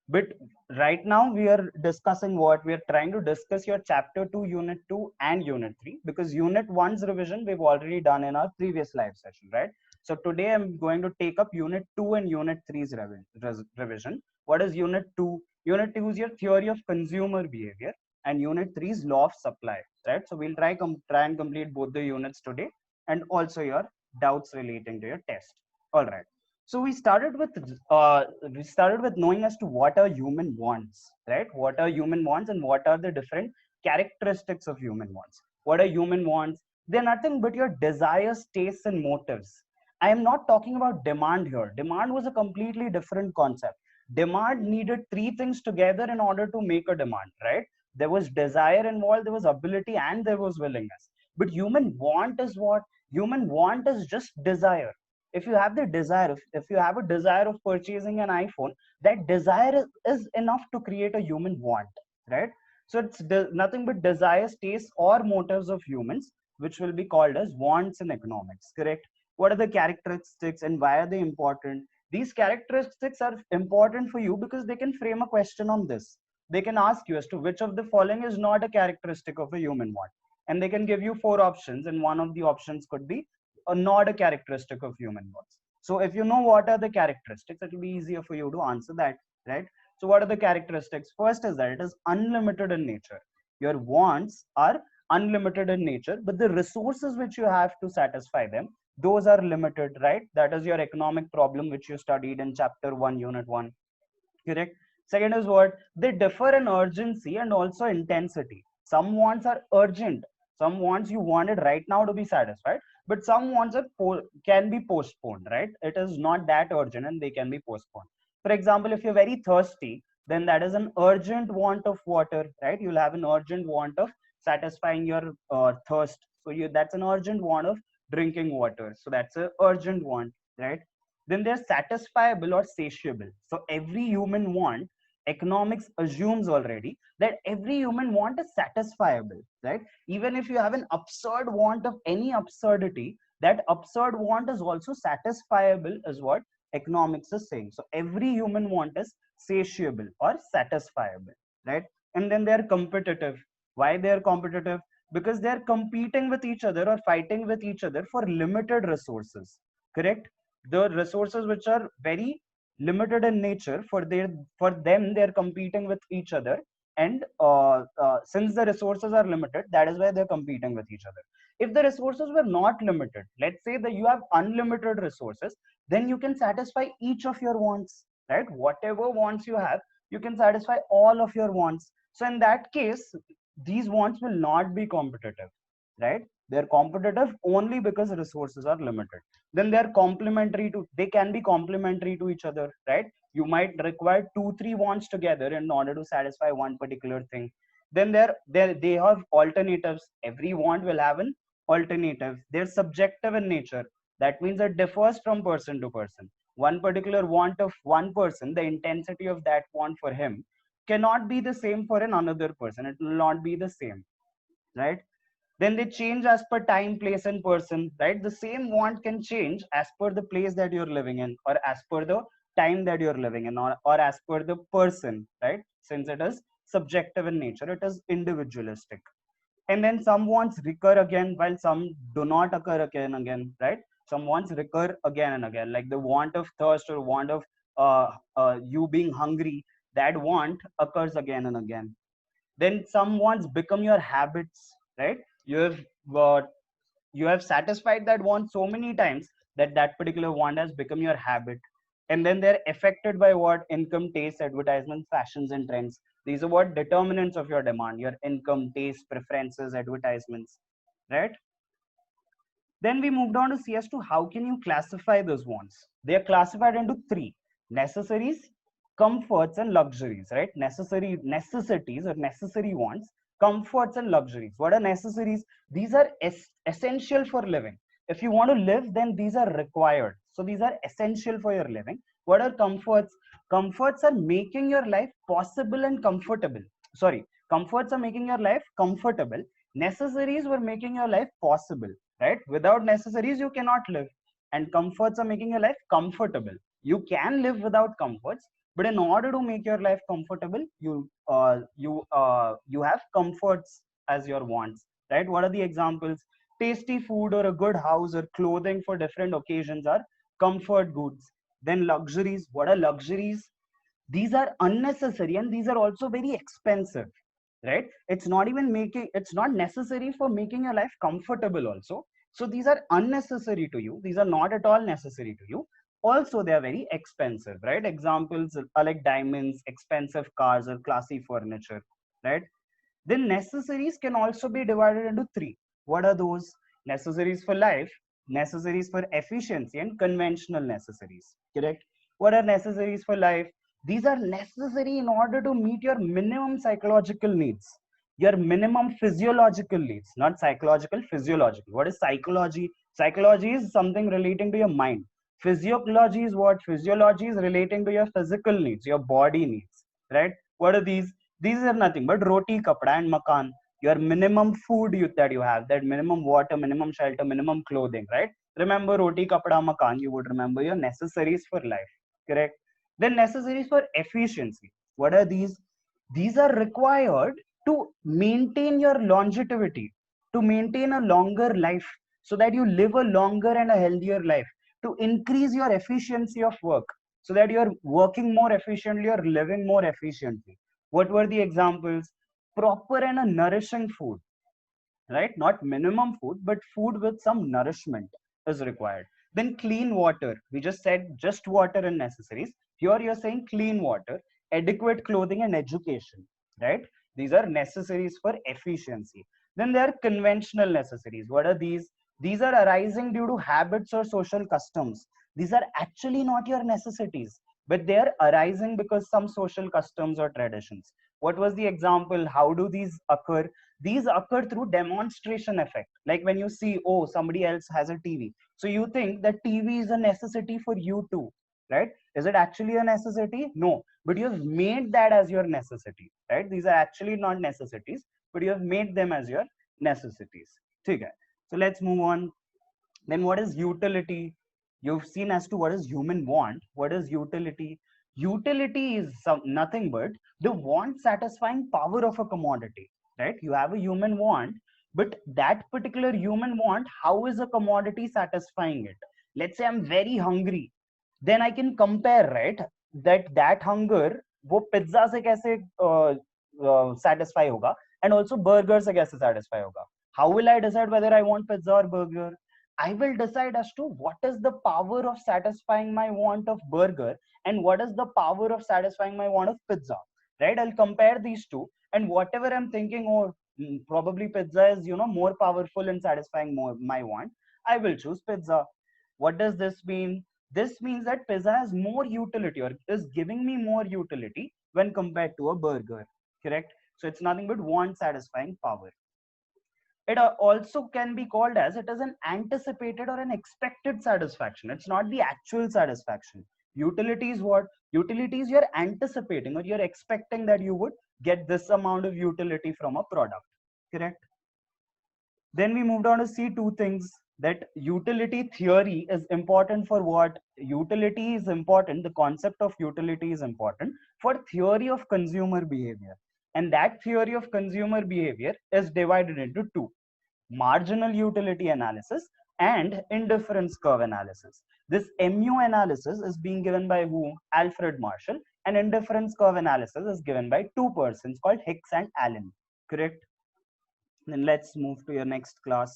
But right now we are discussing what we are trying to discuss your chapter 2, unit 2 and unit 3, because unit 1's revision we've already done in our previous live session, right? So today I'm going to take up unit 2 and unit 3's revision. What is unit 2? Unit 2 is your theory of consumer behavior, and unit 3 is law of supply, right? So we'll try and complete both the units today, and also your doubts relating to your test. All right. So we started with knowing as to what a human wants, right? What are human wants and what are the different characteristics of human wants? What are human wants? They're nothing but your desires, tastes, and motives. I am not talking about demand here. Demand was a completely different concept. Demand needed three things together in order to make a demand, right? There was desire involved, there was ability, and there was willingness. But human want is what? Human want is just desire. If you have the desire, if you have a desire of purchasing an iPhone, that desire is enough to create a human want, right? So it's nothing but desires, tastes, or motives of humans, which will be called as wants in economics, correct? What are the characteristics and why are they important? These characteristics are important for you because they can frame a question on this. They can ask you as to which of the following is not a characteristic of a human want, and they can give you four options, and one of the options could be not a characteristic of human wants. So if you know what are the characteristics, it will be easier for you to answer that, right? So what are the characteristics? First is that it is unlimited in nature. Your wants are unlimited in nature, but the resources which you have to satisfy them, those are limited, right? That is your economic problem, which you studied in chapter 1, unit 1, correct? Second is what? They differ in urgency and also intensity. Some wants are urgent. Some wants you wanted right now to be satisfied, but some wants are can be postponed, right? It is not that urgent and they can be postponed. For example, if you're very thirsty, then that is an urgent want of water, right? You'll have an urgent want of satisfying your thirst. So you that's an urgent want of drinking water. So that's an urgent want, right? Then they're satisfiable or satiable. So every human want, economics assumes already that every human want is satisfiable, right? Even if you have an absurd want of any absurdity, that absurd want is also satisfiable, is what economics is saying. So every human want is satiable or satisfiable, right? And then they're competitive. Why they're competitive? Because they're competing with each other or fighting with each other for limited resources, correct? The resources which are very limited in nature, for them they're competing with each other, and since the resources are limited, that is why they're competing with each other. If the resources were not limited, let's say that you have unlimited resources, then you can satisfy each of your wants, right? Whatever wants you have, you can satisfy all of your wants. So in that case, these wants will not be competitive, right? They're competitive only because resources are limited. Then they can be complementary to each other, right? You might require two three wants together in order to satisfy one particular thing. Then they have alternatives. Every want will have an alternative. They're subjective in nature. That means it differs from person to person. One particular want of one person, the intensity of that want for him cannot be the same for another person. It will not be the same, right? Then they change as per time, place, and person, right? The same want can change as per the place that you're living in, or as per the time that you're living in, or as per the person, right? Since it is subjective in nature, it is individualistic. And then some wants recur again while some do not occur again and again, right? Some wants recur again and again, like the want of thirst or want of you being hungry. That want occurs again and again. Then some wants become your habits, right? Uh, you have satisfied that want so many times that that particular want has become your habit. And then they're affected by what? Income, taste, advertisements, fashions, and trends. These are what determinants of your demand: your income, taste, preferences, advertisements, right? Then we moved on to see as to how can you classify those wants. They are classified into three: necessaries, comforts, and luxuries, right? Necessities or necessary wants, comforts, and luxuries. What are necessaries? These are essential for living. If you want to live, then these are required. So these are essential for your living. What are comforts? Comforts are making your life possible and comfortable. Sorry, comforts are making your life comfortable. Necessaries were making your life possible, right? Without necessaries, you cannot live. And comforts are making your life comfortable. You can live without comforts, But in order to make your life comfortable, you have comforts as your wants, right? What are the examples? Tasty food or a good house or clothing for different occasions are comfort goods. Then luxuries. What are luxuries? These are unnecessary and these are also very expensive, right? It's not necessary for making your life comfortable also. So these are unnecessary to you, these are not at all necessary to you. Also they are very expensive, right? Examples are like diamonds, expensive cars, or classy furniture, right? Then necessaries can also be divided into three. What are those? Necessaries for life, necessaries for efficiency, and conventional necessaries. Correct? What are necessaries for life? These are necessary in order to meet your minimum psychological needs, your minimum physiological needs, not psychological, physiological. What is psychology? Psychology is something relating to your mind. Physiology is what? Physiology is relating to your physical needs, your body needs, right? What are these? These are nothing but roti, kapda, and makan. Your minimum food that you have, that minimum water, minimum shelter, minimum clothing, right? Remember roti, kapda, makan. You would remember your necessaries for life, correct? Then necessaries for efficiency. What are these? These are required to maintain your longevity, to maintain a longer life, so that you live a longer and a healthier life, to increase your efficiency of work, so that you're working more efficiently or living more efficiently. What were the examples? Proper and a nourishing food, right? Not minimum food, but food with some nourishment is required. Then clean water. We just said just water and necessaries. Here you're saying clean water, adequate clothing, and education, right? These are necessaries for efficiency. Then there are conventional necessaries. What are these? These are arising due to habits or social customs. These are actually not your necessities, but they are arising because some social customs or traditions. What was the example? How do these occur? These occur through demonstration effect. Like when you see, oh, somebody else has a TV, so you think that TV is a necessity for you too, right? Is it actually a necessity? No, but you have made that as your necessity, right? These are actually not necessities, but you have made them as your necessities. Okay, so let's move on. Then what is utility? You've seen as to what is human want. What is utility? Utility is nothing but the want satisfying power of a commodity, right? You have a human want, but that particular human want, how is a commodity satisfying it? Let's say I'm very hungry, then I can compare, right? That hunger वो pizza से कैसे satisfy होगा, and also burger से कैसे satisfy होगा? How will I decide whether I want pizza or burger? I will decide as to what is the power of satisfying my want of burger and what is the power of satisfying my want of pizza, right? I'll compare these two, and whatever I'm thinking, oh, probably pizza is more powerful in satisfying more my want, I will choose pizza. What does this mean? This means that pizza has more utility or is giving me more utility when compared to a burger, correct? So it's nothing but want satisfying power. It also can be called as it is an anticipated or an expected satisfaction. It's not the actual satisfaction. Utility is what? Utility is you're anticipating or you're expecting that you would get this amount of utility from a product, correct? Then we moved on to see two things, that utility theory is important for what? Utility is important. The concept of utility is important for theory of consumer behavior. And that theory of consumer behavior is divided into two: marginal utility analysis and indifference curve analysis. This MU analysis is being given by who? Alfred Marshall. And indifference curve analysis is given by two persons called Hicks and Allen. Correct? Then let's move to your next class.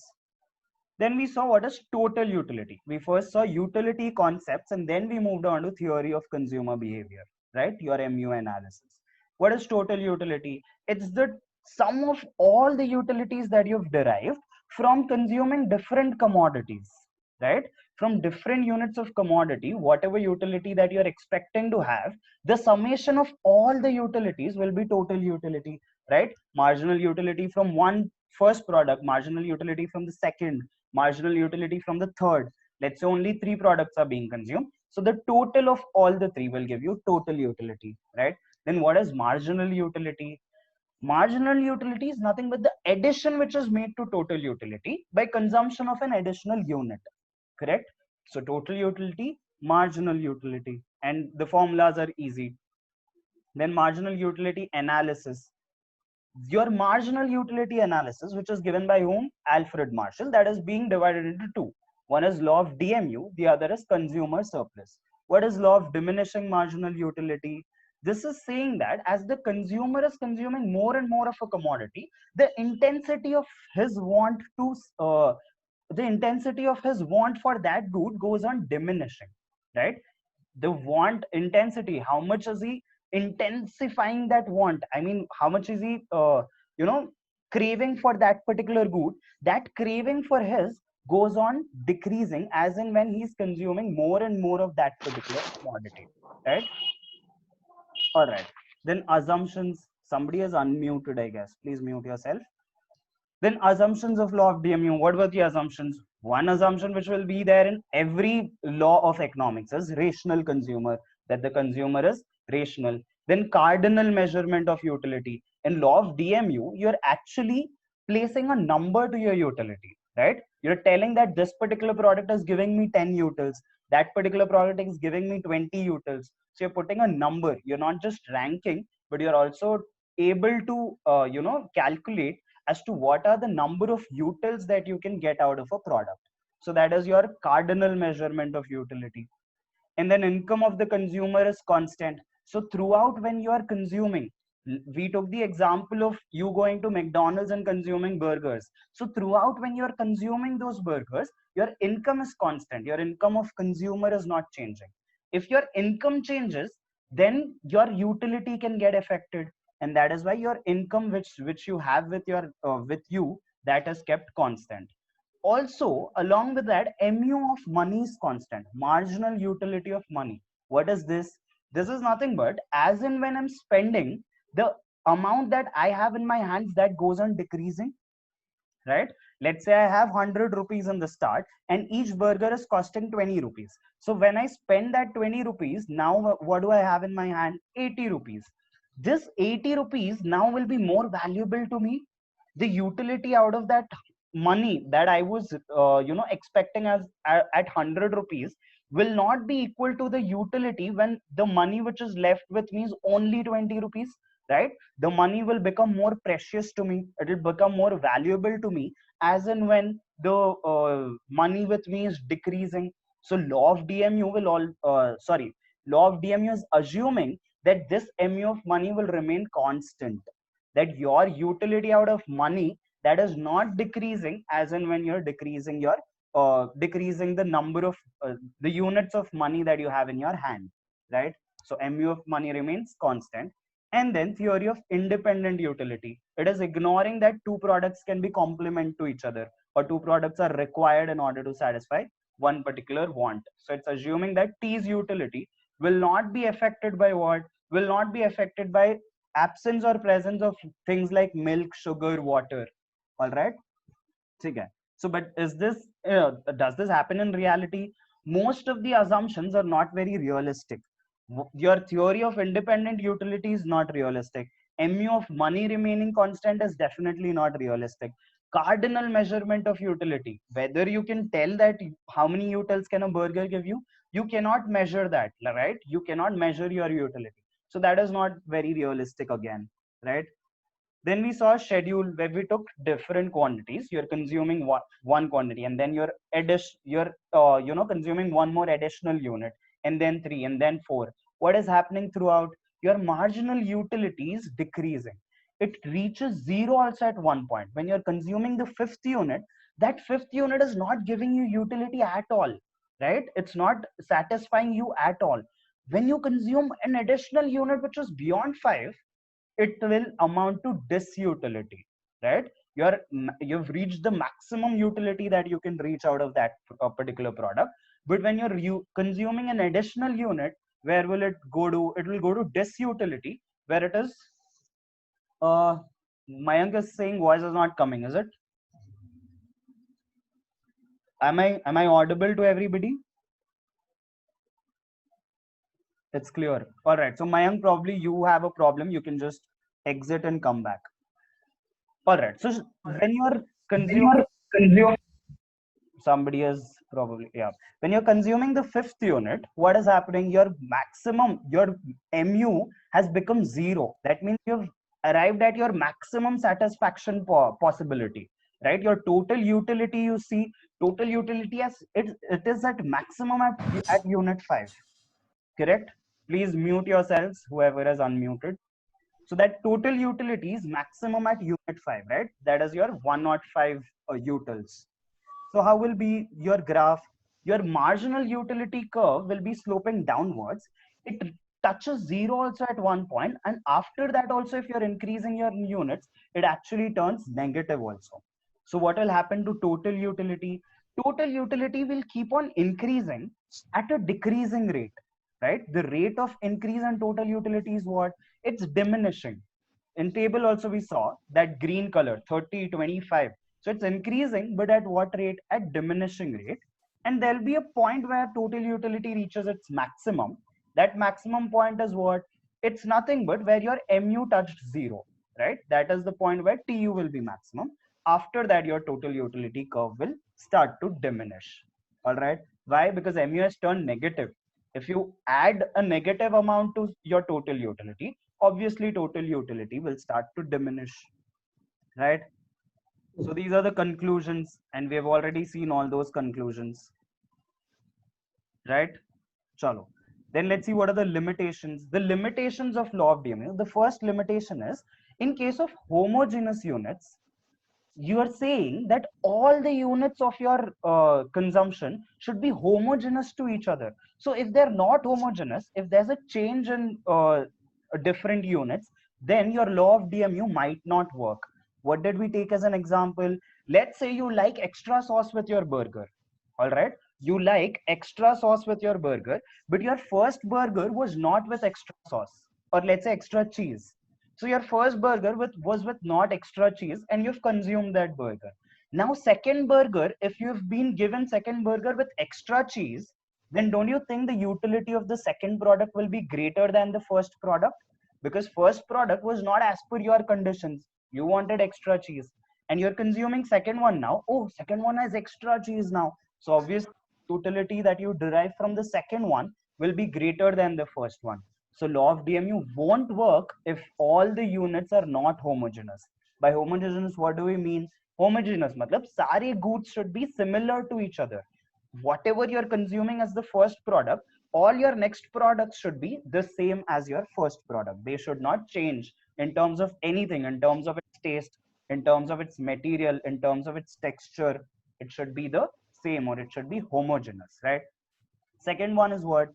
Then we saw what is total utility. We first saw utility concepts and then we moved on to theory of consumer behavior, right? Your MU analysis. What is total utility? It's the sum of all the utilities that you've derived from consuming different commodities, right? From different units of commodity, whatever utility that you're expecting to have, the summation of all the utilities will be total utility, right? Marginal utility from one first product, marginal utility from the second, marginal utility from the third. Let's say only three products are being consumed, so the total of all the three will give you total utility, right? Then what is marginal utility? Marginal utility is nothing but the addition which is made to total utility by consumption of an additional unit, correct? So total utility, marginal utility, and the formulas are easy. Then marginal utility analysis. Your marginal utility analysis, which is given by whom? Alfred Marshall, that is being divided into two. One is law of DMU, the other is consumer surplus. What is law of diminishing marginal utility? This is saying that as the consumer is consuming more and more of a commodity, the intensity of his want to the intensity of his want for that good goes on diminishing, right? The want intensity, how much is he intensifying that want? I mean, how much is he you know craving for that particular good? That craving for his goes on decreasing as in when he's consuming more and more of that particular commodity, right? All right, then assumptions. Somebody is unmuted, I guess. Please mute yourself. Then assumptions of law of DMU. What were the assumptions? One assumption which will be there in every law of economics is rational consumer, that the consumer is rational. Then cardinal measurement of utility. In law of DMU, you're actually placing a number to your utility, right? You're telling that this particular product is giving me 10 utils, that particular product is giving me 20 utils. So you're putting a number. You're not just ranking, but you're also able to calculate as to what are the number of utils that you can get out of a product. So that is your cardinal measurement of utility. And then income of the consumer is constant. So throughout when you are consuming, we took the example of you going to McDonald's and consuming burgers. So throughout when you are consuming those burgers, your income is constant. Your income of consumer is not changing. If your income changes, then your utility can get affected, and that is why your income which you have with you, that is kept constant. Also along with that, mu of money is constant, marginal utility of money. What is this? This is nothing but as in when I'm spending, the amount that I have in my hands, that goes on decreasing, right? Let's say I have 100 rupees in the start and each burger is costing 20 rupees. So when I spend that 20 rupees, now what do I have in my hand? 80 rupees. This 80 rupees now will be more valuable to me. The utility out of that money that I was expecting as at 100 rupees will not be equal to the utility when the money which is left with me is only 20 rupees, right? The money will become more precious to me, it will become more valuable to me as and when the money with me is decreasing. So law of DMU will all law of DMU is assuming that this mu of money will remain constant, that your utility out of money, that is not decreasing as in when you're decreasing your decreasing the number of the units of money that you have in your hand, right? So mu of money remains constant. And then theory of independent utility, it is ignoring that two products can be complement to each other, or two products are required in order to satisfy one particular want. So it's assuming that T's utility will not be affected by what? Will not be affected by absence or presence of things like milk, sugar, water. All right. Okay. So, but is this does this happen in reality? Most of the assumptions are not very realistic. Your theory of independent utility is not realistic. Mu of money remaining constant is definitely not realistic. Cardinal measurement of utility, whether you can tell that how many utils can a burger give you, you cannot measure that, right? You cannot measure your utility. So that is not very realistic again, right? Then we saw a schedule where we took different quantities. You're consuming one quantity, and then you're consuming one more additional unit, and then three, and then four. What is happening throughout? Your marginal utility is decreasing. It reaches zero also at one point. When you're consuming the fifth unit, that fifth unit is not giving you utility at all, right? It's not satisfying you at all. When you consume an additional unit which is beyond five, it will amount to disutility, right? You've reached the maximum utility that you can reach out of that particular product. But when you're consuming an additional unit, where will it go to? It will go to disutility, where it is Mayank is saying voice is not coming, is it? Am I audible to everybody? It's clear. All right, so Mayank, probably you have a problem, you can just exit and come back. All right, so when you are When you consuming, are consuming, somebody is probably, yeah. When you're consuming the fifth unit, what is happening? Your maximum, your mu has become zero. That means you've arrived at your maximum satisfaction possibility, right? Your total utility, you see, total utility as it is at maximum at unit 5, correct? Please mute yourselves, whoever is unmuted. So that total utility is maximum at unit 5, right? That is your 105 utils. So how will be your graph? Your marginal utility curve will be sloping downwards. It touches zero also at one point, and after that also, if you're increasing your units, it actually turns negative also. So what will happen to total utility? Total utility will keep on increasing at a decreasing rate, right? The rate of increase in total utility is what? It's diminishing. In table also we saw that green color, 30, 25. So it's increasing, but at what rate? At diminishing rate. And there'll be a point where total utility reaches its maximum. That maximum point is what? It's nothing but where your mu touched zero, right? That is the point where tu will be maximum. After that, your total utility curve will start to diminish. All right. Why? Because mu has turned negative. If you add a negative amount to your total utility, obviously total utility will start to diminish, right? So these are the conclusions, and we have already seen all those conclusions, right? Chalo. Then let's see what are the limitations. The limitations of law of DMU. The first limitation is, in case of homogeneous units, you are saying that all the units of your consumption should be homogeneous to each other. So if they're not homogeneous, if there's a change in different units, then your law of DMU might not work. What did we take as an example? Let's say you like extra sauce with your burger. All right. You like extra sauce with your burger, but your first burger was not with extra sauce, or let's say extra cheese. So your first burger was with not extra cheese, and you've consumed that burger. Now second burger, if you've been given second burger with extra cheese, then don't you think the utility of the second product will be greater than the first product? Because first product was not as per your conditions. You wanted extra cheese, and you're consuming second one now. Oh, second one has extra cheese now. So obviously utility that you derive from the second one will be greater than the first one. So law of DMU won't work if all the units are not homogeneous. By homogeneous, what do we mean? Homogeneous matlab sare goods should be similar to each other. Whatever you're consuming as the first product, all your next products should be the same as your first product. They should not change in terms of anything, in terms of its taste, in terms of its material, in terms of its texture. It should be the same, or it should be homogeneous, right? Second one is what?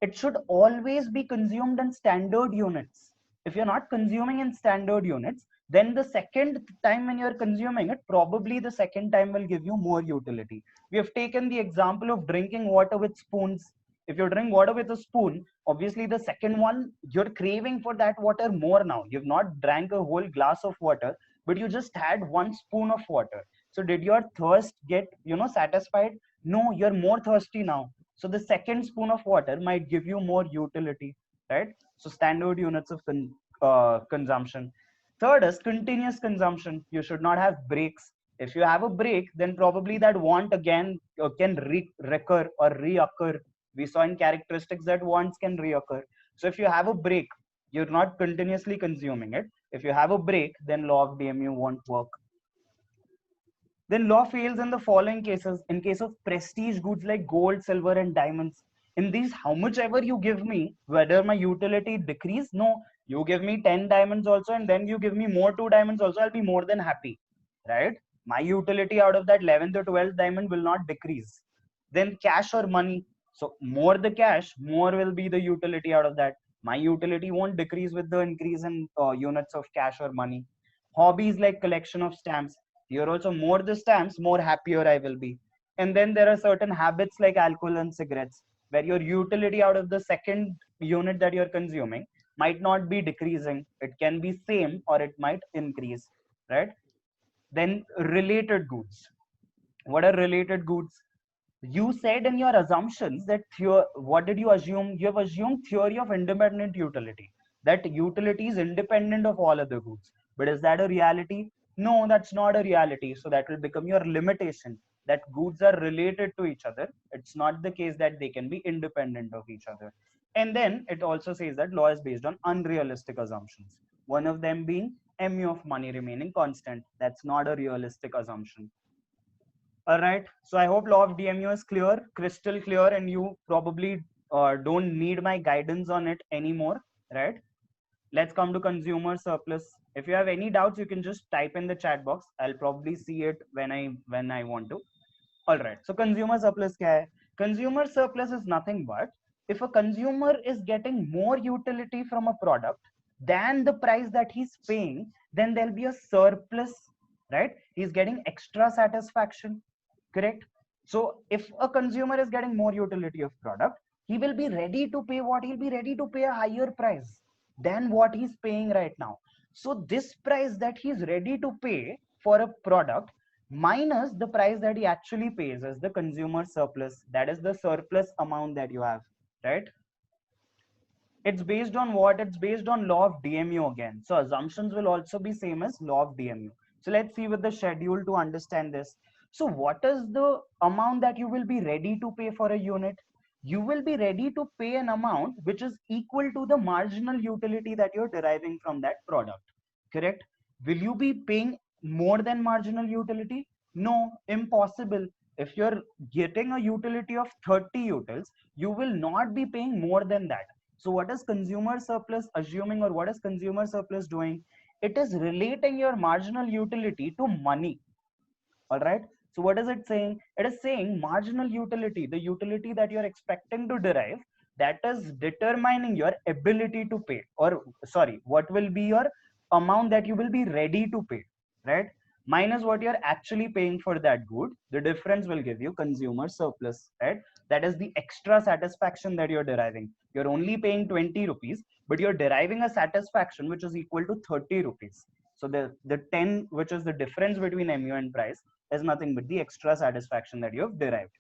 It should always be consumed in standard units. If you're not consuming in standard units, then the second time when you're consuming it, probably the second time will give you more utility. We have taken the example of drinking water with spoons. If you drink water with a spoon, obviously the second one, you're craving for that water more now. You've not drank a whole glass of water, but you just had one spoon of water. So did your thirst get, satisfied? No, you're more thirsty now. So the second spoon of water might give you more utility, right? So standard units of consumption. Third is continuous consumption. You should not have breaks. If you have a break, then probably that want again can recur or reoccur. We saw in characteristics that wants can reoccur. So if you have a break, you're not continuously consuming it. If you have a break, then law of DMU won't work. Then law fails in the following cases. In case of prestige goods like gold, silver, and diamonds, in these, how much ever you give me, whether my utility decrease, no, you give me 10 diamonds also, and then you give me more 2 diamonds also, I'll be more than happy, right? My utility out of that 11th or 12th diamond will not decrease. Then cash or money. So more the cash, more will be the utility out of that. My utility won't decrease with the increase in units of cash or money. Hobbies like collection of stamps. Here also, more the stamps, more happier I will be. And then there are certain habits like alcohol and cigarettes, where your utility out of the second unit that you're consuming might not be decreasing. It can be same, or it might increase, right? Then related goods. What are related goods? You said in your assumptions that what did you assume? You have assumed theory of independent utility, that utility is independent of all other goods. But is that a reality? No, that's not a reality. So that will become your limitation. that goods are related to each other. It's not the case that they can be independent of each other. And then it also says that law is based on unrealistic assumptions, one of them being mu of money remaining constant. That's not a realistic assumption. All right, so I hope law of DMU is clear, crystal clear, and you probably don't need my guidance on it anymore, right? Let's come to consumer surplus. If you have any doubts, you can just type in the chat box. I'll probably see it when I want to. All right, so consumer surplus kya hai? Consumer surplus is nothing but if a consumer is getting more utility from a product than the price that he's paying, then there'll be a surplus, right? He's getting extra satisfaction, correct? So if a consumer is getting more utility of product, he will be ready to pay what? He'll be ready to pay a higher price than what he's paying right now. So this price that he's ready to pay for a product minus the price that he actually pays as the consumer surplus, that is the surplus amount that you have, right? It's based on what? It's based on law of DMU again. So assumptions will also be same as law of DMU. So let's see with the schedule to understand this. So what is the amount that you will be ready to pay for a unit? You will be ready to pay an amount which is equal to the marginal utility that you're deriving from that product, correct? Will you be paying more than marginal utility? No, impossible. If you're getting a utility of 30 utils, you will not be paying more than that. So what is consumer surplus assuming, or what is consumer surplus doing? It is relating your marginal utility to money. All right. So what is it saying? It is saying marginal utility, the utility that you're expecting to derive, that is determining your ability to pay, or sorry, what will be your amount that you will be ready to pay, right? Minus what you're actually paying for that good. The difference will give you consumer surplus, right? That is the extra satisfaction that you're deriving. You're only paying 20 rupees, but you're deriving a satisfaction which is equal to 30 rupees. So the 10, which is the difference between mu and price, is nothing but the extra satisfaction that you have derived.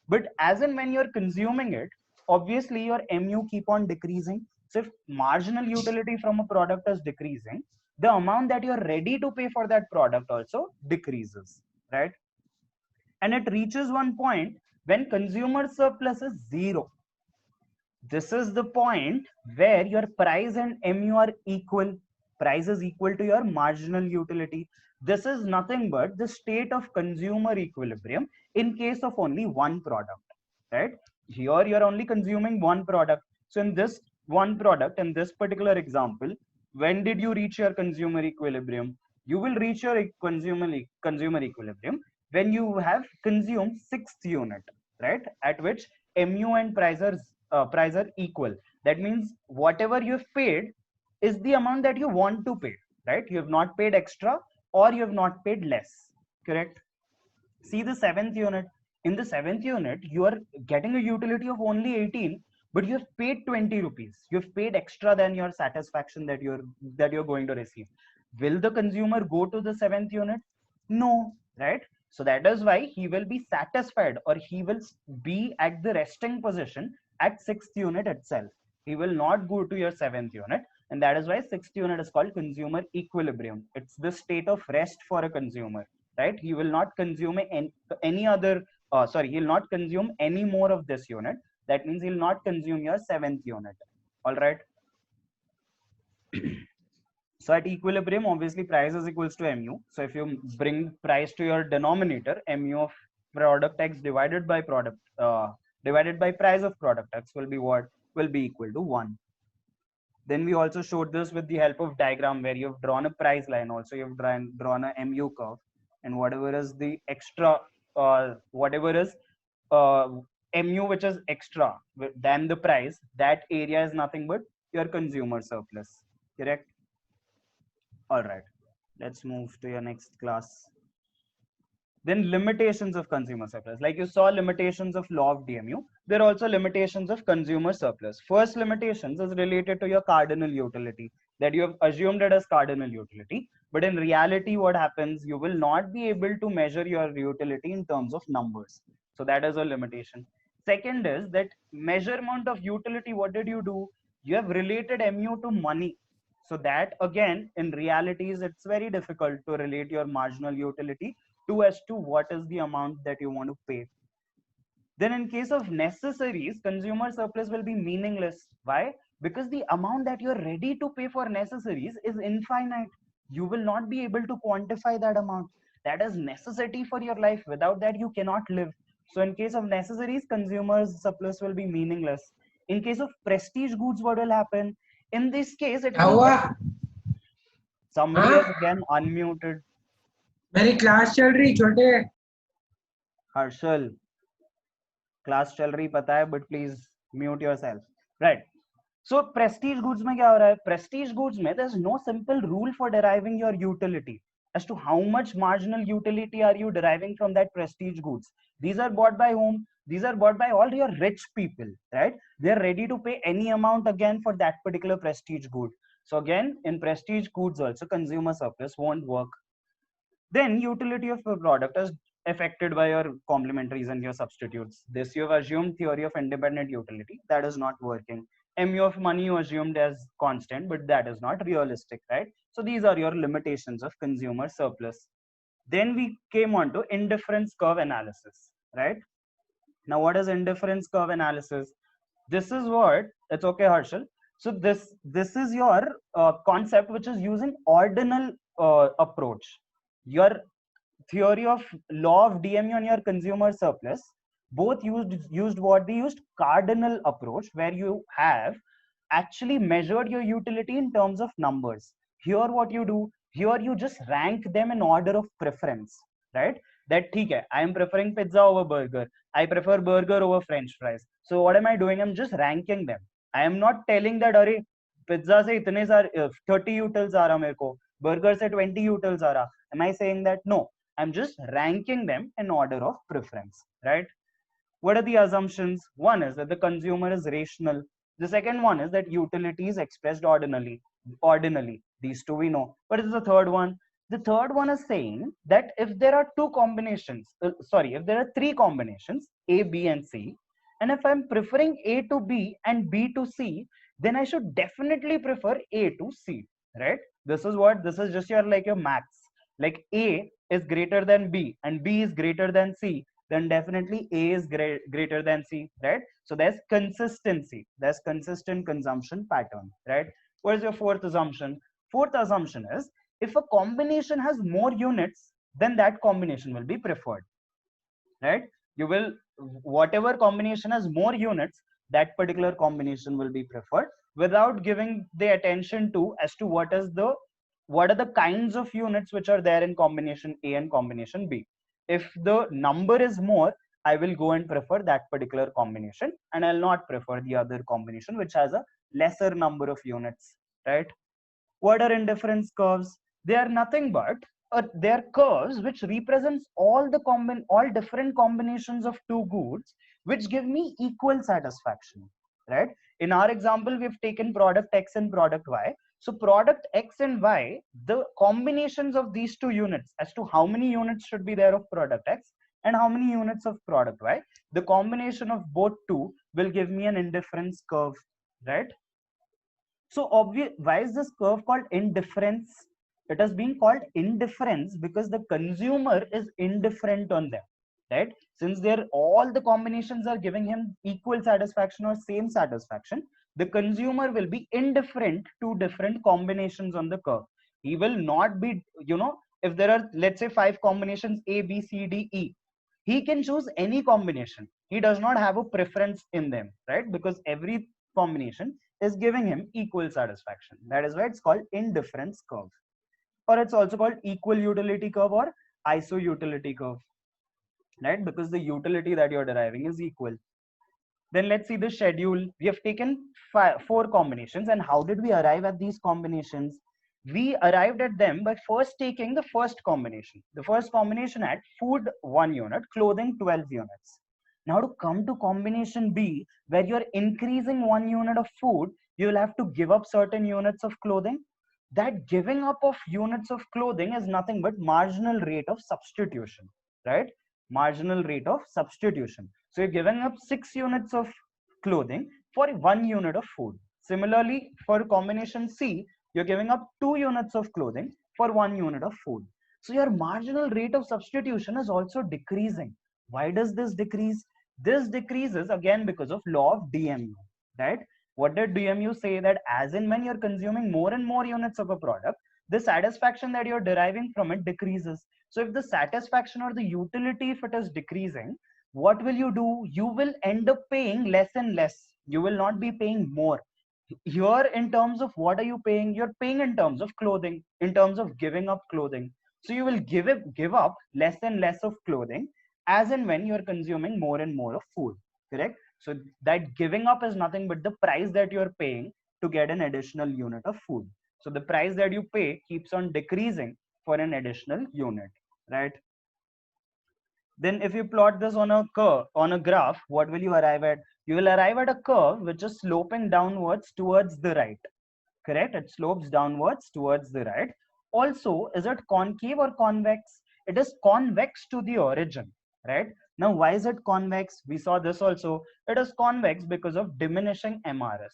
But as and when you're consuming it, obviously your mu keep on decreasing. So if marginal utility from a product is decreasing, the amount that you're ready to pay for that product also decreases, right? And it reaches one point when consumer surplus is zero. This is the point where your price and mu are equal. Price is equal to your marginal utility. This is nothing but the state of consumer equilibrium in case of only one product, right? Here you're only consuming one product. So in this one product, in this particular example, when did you reach your consumer equilibrium? You will reach your consumer equilibrium when you have consumed sixth unit, right? At which mu and price are equal. That means whatever you've paid is the amount that you want to pay, right? You have not paid extra or you have not paid less, correct? See the seventh unit. In the seventh unit, you are getting a utility of only 18, but you have paid 20 rupees. You have paid extra than your satisfaction that you're going to receive. Will the consumer go to the seventh unit? No, right? So that is why he will be satisfied, or he will be at the resting position at sixth unit itself. He will not go to your seventh unit, and that is why sixth unit is called consumer equilibrium. It's the state of rest for a consumer, right? He will not consume any other sorry, he'll not consume any more of this unit. That means he'll not consume your seventh unit. All right. So at equilibrium, obviously price is equals to mu. So if you bring price to your denominator, mu of product x divided by price of product x will be what? Will be equal to 1. Then we also showed this with the help of diagram where you've drawn a price line. Also, you've drawn a mu curve, and whatever is the extra, whatever is mu which is extra than the price, that area is nothing but your consumer surplus. Correct? All right. Let's move to your next class. Then limitations of consumer surplus. Like you saw limitations of law of DMU, there are also limitations of consumer surplus. First limitations is related to your cardinal utility, that you have assumed it as cardinal utility. But in reality, what happens, you will not be able to measure your utility in terms of numbers. So that is a limitation. Second is that measurement of utility, what did you do? You have related mu to money. So that again, in realities, it's very difficult to relate your marginal utility 2 as to what is the amount that you want to pay. Then in case of necessaries, consumer surplus will be meaningless. Why? Because the amount that you're ready to pay for necessaries is infinite. You will not be able to quantify that amount. That is necessity for your life. Without that, you cannot live. So in case of necessaries, consumer's surplus will be meaningless. In case of prestige goods, what will happen? In this case, it क्या will हुआ? get somebody हाँ, has again unmuted. मेरी class चल रही छोटे. Harshal, class चल रही पता है, but please mute yourself. Right. So prestige goods में क्या हो रहा है? Prestige goods में there's no simple rule for deriving your utility as to how much marginal utility are you deriving from that prestige goods. These are bought by whom? These are bought by all your rich people, right? They're ready to pay any amount again for that particular prestige good. So again, in prestige goods also, consumer surplus won't work. Then utility of a product is affected by your complementaries and your substitutes. This you have assumed theory of independent utility. That is not working. MU of money you assumed as constant, but that is not realistic, right? So these are your limitations of consumer surplus. Then we came on to indifference curve analysis, right? Now, what is indifference curve analysis? This is what, it's okay, Harshal. So this is your concept which is using ordinal approach. Your theory of law of DMU and your consumer surplus both used what they used cardinal approach, where you have actually measured your utility in terms of numbers. Here what you do, here you just rank them in order of preference, right? That ठीक है, I am preferring pizza over burger, I prefer burger over french fries. So what am I doing? I'm just ranking them. I am not telling that अरे pizza से इतने सारे 30 utils आ रहा मेरे को, burger से 20 यूटिल्स आ रहा. Am I saying that? No, I'm just ranking them in order of preference, right? What are the assumptions? One is that the consumer is rational. The second one is that utility is expressed ordinally. Ordinally, these two we know. What is the third one? The third one is saying that if there are two combinations, if there are three combinations, A, B, and C, and if I'm preferring A to B and B to C, then I should definitely prefer A to C, right? This is what, this is just your like your maths. Like A is greater than B and B is greater than C, then definitely A is greater than C, right? So there's consistency, there's consistent consumption pattern, right? What is your fourth assumption? Fourth assumption is if a combination has more units, then that combination will be preferred, right? You will, whatever combination has more units, that particular combination will be preferred without giving the attention to as to what are the kinds of units which are there in combination A and combination B. If the number is more, I will go and prefer that particular combination and I'll not prefer the other combination which has a lesser number of units, right? What are indifference curves? They are nothing but they are curves which represents all different combinations of two goods which give me equal satisfaction, right? In our example, we've taken product X and product Y. So product X and Y, the combinations of these two units as to how many units should be there of product X and how many units of product Y, the combination of both two will give me an indifference curve, right? So obvious, why is this curve called indifference? It has been called indifference because the consumer is indifferent on them, right? Since they're all the combinations are giving him equal satisfaction or same satisfaction, the consumer will be indifferent to different combinations on the curve. He will not be, if there are, let's say, 5 combinations A, B, C, D, E, he can choose any combination. He does not have a preference in them, right? Because every combination is giving him equal satisfaction. That is why it's called indifference curve, or it's also called equal utility curve or iso utility curve, right? Because the utility that you're deriving is equal. Then let's see the schedule. We have taken 4 combinations, and how did we arrive at these combinations? We arrived at them by first taking the first combination. The first combination had food 1 unit, clothing 12 units. Now to come to combination B, where you're increasing 1 unit of food, you will have to give up certain units of clothing. That giving up of units of clothing is nothing but marginal rate of substitution, right? Marginal rate of substitution. So you're giving up 6 units of clothing for 1 unit of food. Similarly, for combination C, you're giving up 2 units of clothing for 1 unit of food. So your marginal rate of substitution is also decreasing. Why does this decrease? This decreases again because of law of DMU, right? What did DMU say? That as in when you're consuming more and more units of a product, the satisfaction that you're deriving from it decreases. So if the satisfaction or the utility, if it is decreasing, what will you do? You will end up paying less and less. You will not be paying more. Here, in terms of what are you paying? You're paying in terms of clothing, in terms of giving up clothing. So you will give up less and less of clothing as and when you're consuming more and more of food, correct? So that giving up is nothing but the price that you're paying to get an additional unit of food. So the price that you pay keeps on decreasing for an additional unit, right? Then if you plot this on a curve, on a graph, what will you arrive at? You will arrive at a curve which is sloping downwards towards the right, correct? It slopes downwards towards the right. Also, is it concave or convex? It is convex to the origin, right? Now, why is it convex? We saw this also. It is convex because of diminishing MRS,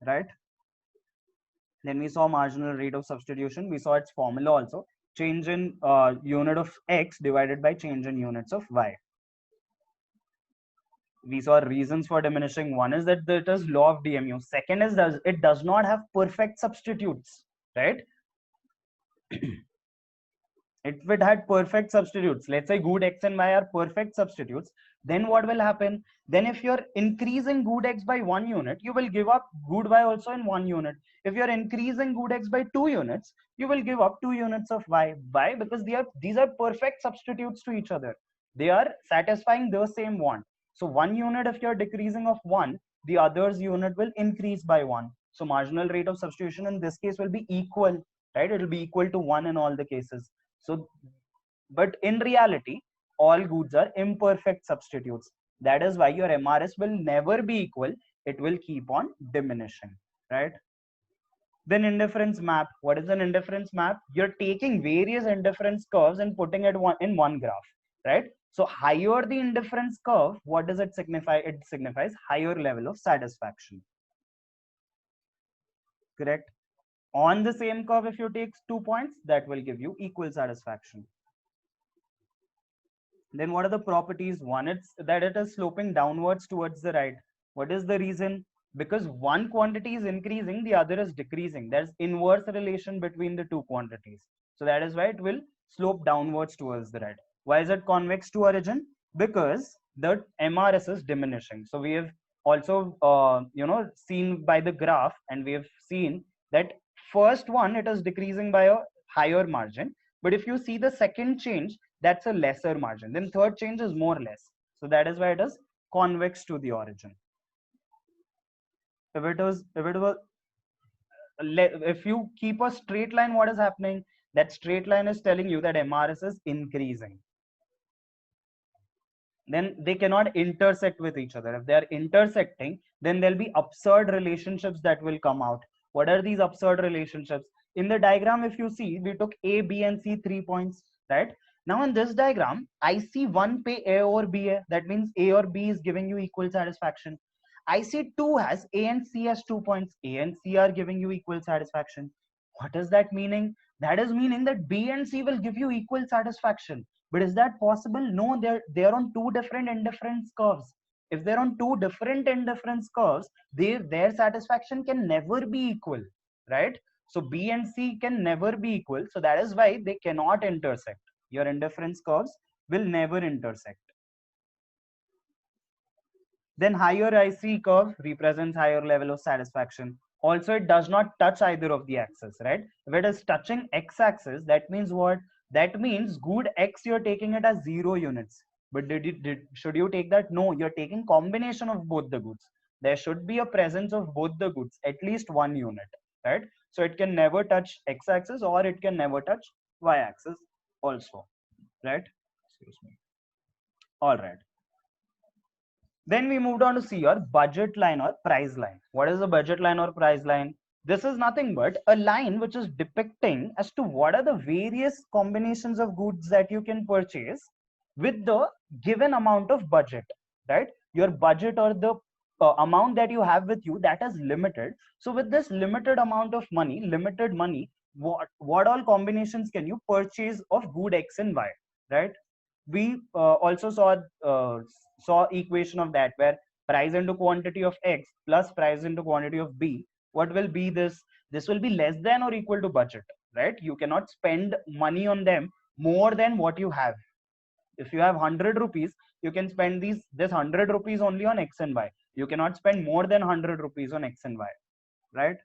right? Then we saw marginal rate of substitution. We saw its formula also. Change in unit of X divided by change in units of Y. We saw reasons for diminishing. One is that it is law of DMU. Second is it does not have perfect substitutes, right? If it had perfect substitutes, let's say good X and Y are perfect substitutes, then what will happen? Then if you're increasing good X by 1 unit, you will give up good Y also in 1 unit. If you're increasing good X by 2 units, you will give up 2 units of Y. Why? Because these are perfect substitutes to each other. They are satisfying the same want. So 1 unit, if you're decreasing of 1, the other's unit will increase by 1. So marginal rate of substitution in this case will be equal, right? It will be equal to 1 in all the cases. So, but in reality, all goods are imperfect substitutes. That is why your MRS will never be equal. It will keep on diminishing, right? Then indifference map. What is an indifference map? You're taking various indifference curves and putting it in one graph, right? So higher the indifference curve, what does it signify? It signifies higher level of satisfaction, correct? On the same curve, if you take 2 points, that will give you equal satisfaction. Then what are the properties? One, it's that it is sloping downwards towards the right. What is the reason? Because one quantity is increasing, the other is decreasing. There's inverse relation between the two quantities. So that is why it will slope downwards towards the right. Why is it convex to origin? Because the MRS is diminishing. So we have also seen by the graph, and we have seen that first one, it is decreasing by a higher margin. But if you see the second change, that's a lesser margin. Then third change is more or less. So that is why it is convex to the origin. If you keep a straight line, what is happening? That straight line is telling you that MRS is increasing. Then they cannot intersect with each other. If they are intersecting, then there'll be absurd relationships that will come out. What are these absurd relationships? In the diagram, if you see, we took A, B, and C 3 points, right? Now in this diagram, I see one pay A or B. That means A or B is giving you equal satisfaction. I see 2 has A and C as 2 points. A and C are giving you equal satisfaction. What is that meaning? That is meaning that B and C will give you equal satisfaction. But is that possible? No, they're on two different indifference curves. If they're on two different indifference curves, their satisfaction can never be equal, right? So B and C can never be equal. So that is why they cannot intersect. Your indifference curves will never intersect. Then higher IC curve represents higher level of satisfaction. Also, it does not touch either of the axes, right? If it is touching x-axis, that means what? That means good X, you're taking it as 0 units. But should you take that? No, you're taking combination of both the goods. There should be a presence of both the goods, at least 1 unit, right? So it can never touch x-axis, or it can never touch y-axis also, right? Excuse me. All right. Then we moved on to see your budget line or price line. What is a budget line or price line? This is nothing but a line which is depicting as to what are the various combinations of goods that you can purchase with the given amount of budget, right? Your budget, or the amount that you have with you, that is limited. So with this limited amount of money, limited money, what all combinations can you purchase of good X and Y, right? We also saw equation of that, where price into quantity of X plus price into quantity of B. What will be this? This will be less than or equal to budget, right? You cannot spend money on them more than what you have. If you have 100 rupees, you can spend this 100 rupees only on X and Y. You cannot spend more than 100 rupees on X and Y, right?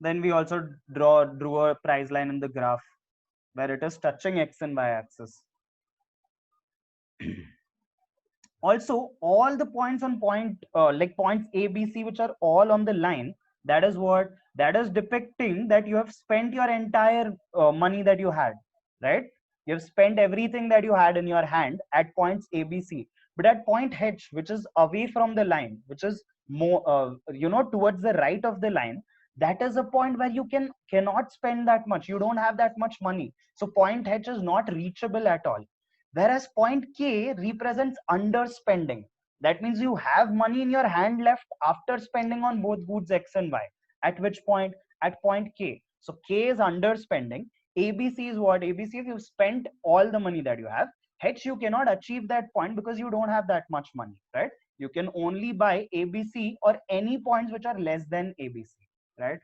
Then we also drew a price line in the graph where it is touching X and Y axis. Also, all the points on like points A, B, C, which are all on the line, that is depicting that you have spent your entire money that you had, right? You have spent everything that you had in your hand at points A, B, C. But at point H, which is away from the line, which is more towards the right of the line, that is a point where you cannot spend that much. You don't have that much money, so point H is not reachable at all. Whereas point K represents underspending. That means you have money in your hand left after spending on both goods X and Y. At which point? At point K. So K is underspending. ABC is what? ABC, if you've spent all the money that you have. H, you cannot achieve that point because you don't have that much money, right? You can only buy ABC or any points which are less than ABC, right?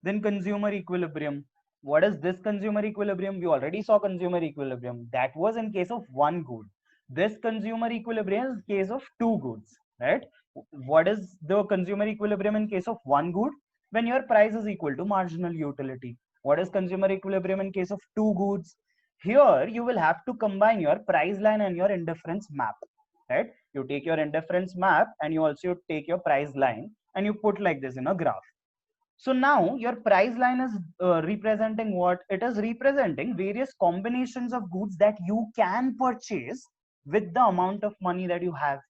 Then consumer equilibrium. What is this consumer equilibrium? We already saw consumer equilibrium. That was in case of one good. This consumer equilibrium is case of two goods, right? What is the consumer equilibrium in case of one good? When your price is equal to marginal utility. What is consumer equilibrium in case of two goods? Here you will have to combine your price line and your indifference map, right? You take your indifference map and you also take your price line and you put like this in a graph. So now your price line is representing what? It is representing various combinations of goods that you can purchase with the amount of money that you have,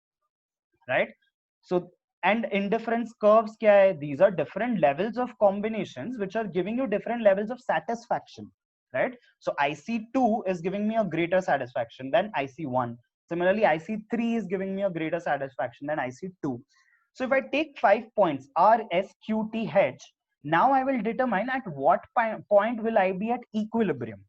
right? So, and indifference curves kya hai? These are different levels of combinations which are giving you different levels of satisfaction, right? So IC2 is giving me a greater satisfaction than IC1. Similarly, IC3 is giving me a greater satisfaction than IC2. So if I take 5 points R, S, Q, T, H, now I will determine at what point will I be at equilibrium.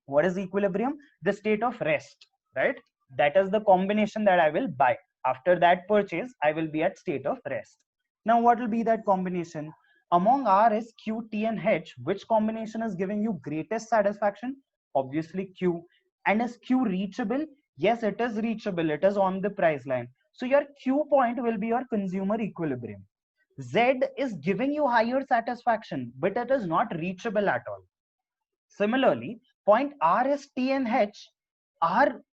What is equilibrium? The state of rest, right? That is the combination that I will buy. After that purchase, I will be at state of rest. Now, what will be that combination? Among R, S, Q, T, and H, which combination is giving you greatest satisfaction? Obviously Q. And is Q reachable? Yes, it is reachable. It is on the price line. So your Q point will be your consumer equilibrium. Z is giving you higher satisfaction, but it is not reachable at all. Similarly, point R, S, T, and H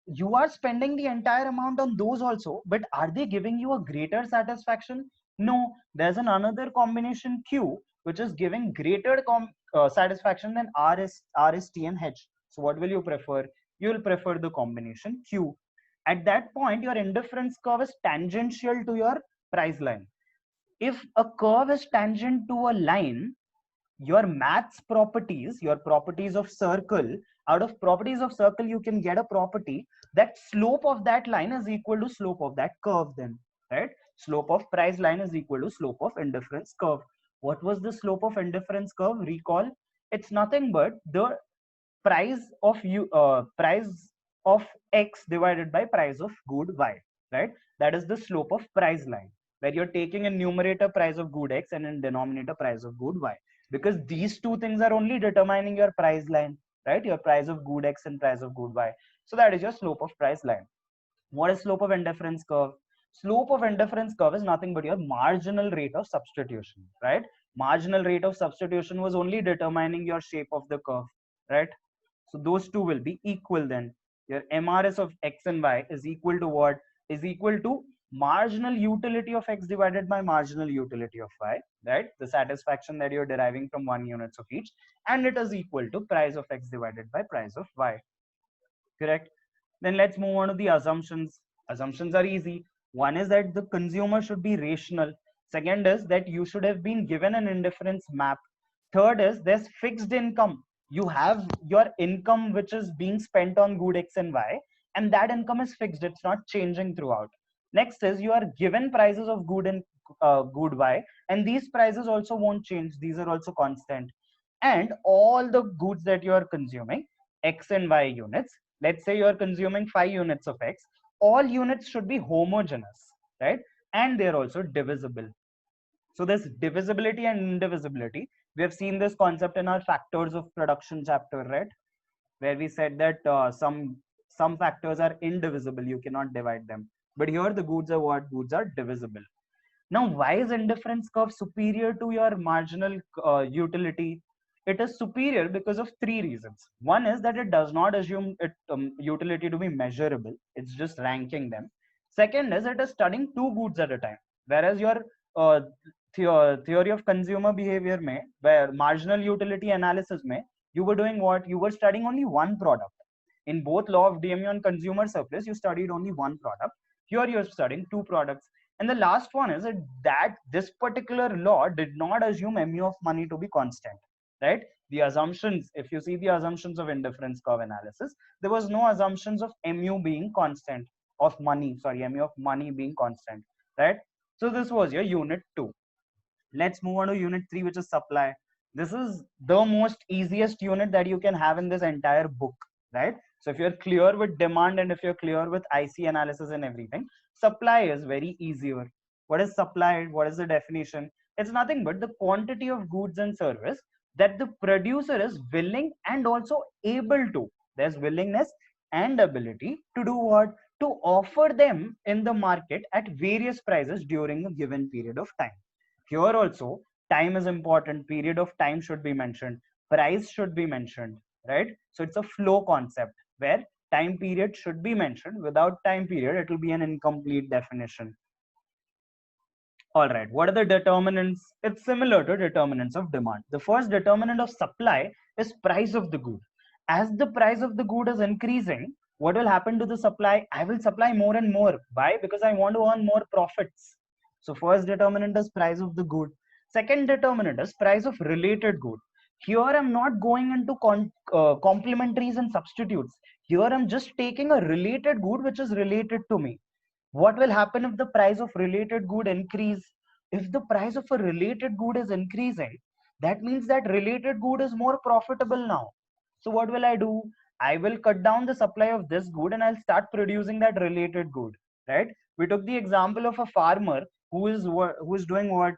you are spending the entire amount on those also, but are they giving you a greater satisfaction? No, there's another combination Q which is giving greater satisfaction than R, S, T, and H. So what will you prefer? You will prefer the combination Q. At that point, your indifference curve is tangential to your price line. If a curve is tangent to a line, your maths properties, your properties of circle, out of properties of circle, you can get a property that slope of that line is equal to slope of that curve then, right? Slope of price line is equal to slope of indifference curve. What was the slope of indifference curve? Recall, it's nothing but the price of X divided by price of good Y, right? That is the slope of price line, where you're taking in numerator price of good X and in denominator price of good Y, because these two things are only determining your price line, right? Your price of good X and price of good Y. So that is your slope of price line. What is slope of indifference curve? Slope of indifference curve is nothing but your marginal rate of substitution, right? Marginal rate of substitution was only determining your shape of the curve, right? So those two will be equal then. Your MRS of X and Y is equal to what? Is equal to marginal utility of X divided by marginal utility of Y, right? The satisfaction that you're deriving from 1 units of each, and it is equal to price of X divided by price of Y, correct? Then let's move on to the assumptions. Assumptions are easy. One is that the consumer should be rational. Second is that you should have been given an indifference map. Third is there's fixed income. You have your income which is being spent on good X and Y, and that income is fixed. It's not changing throughout. Next is you are given prices of good and good Y, and these prices also won't change. These are also constant. And all the goods that you are consuming, X and Y units, let's say you are consuming 5 units of X, all units should be homogeneous, right? And they're also divisible. So this divisibility and indivisibility, we have seen this concept in our factors of production chapter, right? Where we said that some factors are indivisible, you cannot divide them. But here the goods are what? Goods are divisible. Now, why is indifference curve superior to your marginal utility? It is superior because of three reasons. One is that it does not assume utility to be measurable. It's just ranking them. Second is it is studying two goods at a time. Whereas your uh, theory of consumer behavior may, where marginal utility analysis may, you were doing what? You were studying only one product. In both law of DMU and consumer surplus, you studied only one product. Here you're studying two products. And the last one is that this particular law did not assume mu of money to be constant, right? The assumptions, if you see the assumptions of indifference curve analysis, there was no assumptions of mu being constant, of money, sorry, mu of money being constant, right? So this was your unit 2. Let's move on to unit 3, which is supply. This is the most easiest unit that you can have in this entire book, right? So if you're clear with demand and if you're clear with IC analysis and everything, supply is very easier. What is supply? What is the definition? It's nothing but the quantity of goods and service that the producer is willing and also able to. There's willingness and ability to do what? To offer them in the market at various prices during a given period of time. Here also, time is important. Period of time should be mentioned. Price should be mentioned, right? So it's a flow concept where time period should be mentioned. Without time period, it will be an incomplete definition. All right, what are the determinants? It's similar to determinants of demand. The first determinant of supply is price of the good. As the price of the good is increasing, what will happen to the supply? I will supply more and more. Why? Because I want to earn more profits. So first determinant is price of the good. Second determinant is price of related good. Here I'm not going into complementaries and substitutes. Here I'm just taking a related good which is related to me. What will happen if the price of related good increase? If the price of a related good is increasing, that means that related good is more profitable now. So what will I do? I will cut down the supply of this good and I'll start producing that related good, right? We took the example of a farmer who is doing what?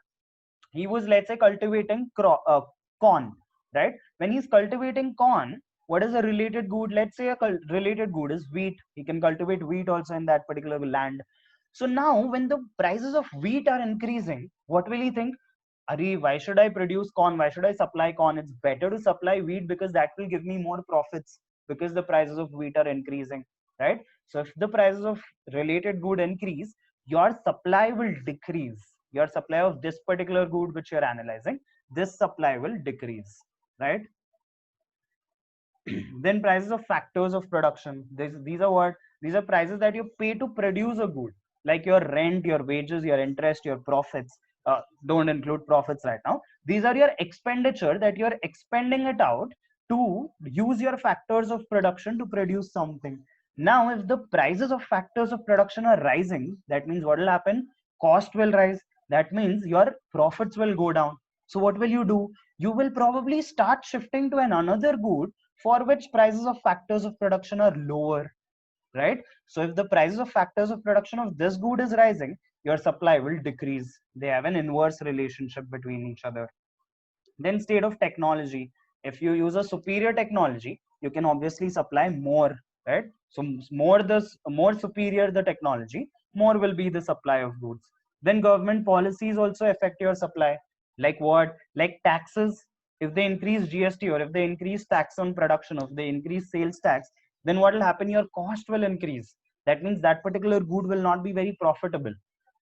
He was, let's say, cultivating corn, right? When he's cultivating corn, what is a related good? Let's say a related good is wheat. He can cultivate wheat also in that particular land. So now when the prices of wheat are increasing, what will he think? Ari, why should I produce corn? Why should I supply corn? It's better to supply wheat because that will give me more profits because the prices of wheat are increasing, right? So if the prices of related good increase, your supply will decrease. Your supply of this particular good which you're analyzing, this supply will decrease, right? Then prices of factors of production. These are what? These are prices that you pay to produce a good, like your rent, your wages, your interest, your profits. Don't include profits right now. These are your expenditure that you're expending it out to use your factors of production to produce something. Now, if the prices of factors of production are rising, that means what will happen? Cost will rise. That means your profits will go down. So what will you do? You will probably start shifting to another good for which prices of factors of production are lower, right? So if the prices of factors of production of this good is rising, your supply will decrease. They have an inverse relationship between each other. Then state of technology. If you use a superior technology, you can obviously supply more, right? So more superior the technology, more will be the supply of goods. Then government policies also affect your supply. Like what? Like taxes. If they increase GST or if they increase tax on production, if they increase sales tax, then what will happen? Your cost will increase. That means that particular good will not be very profitable.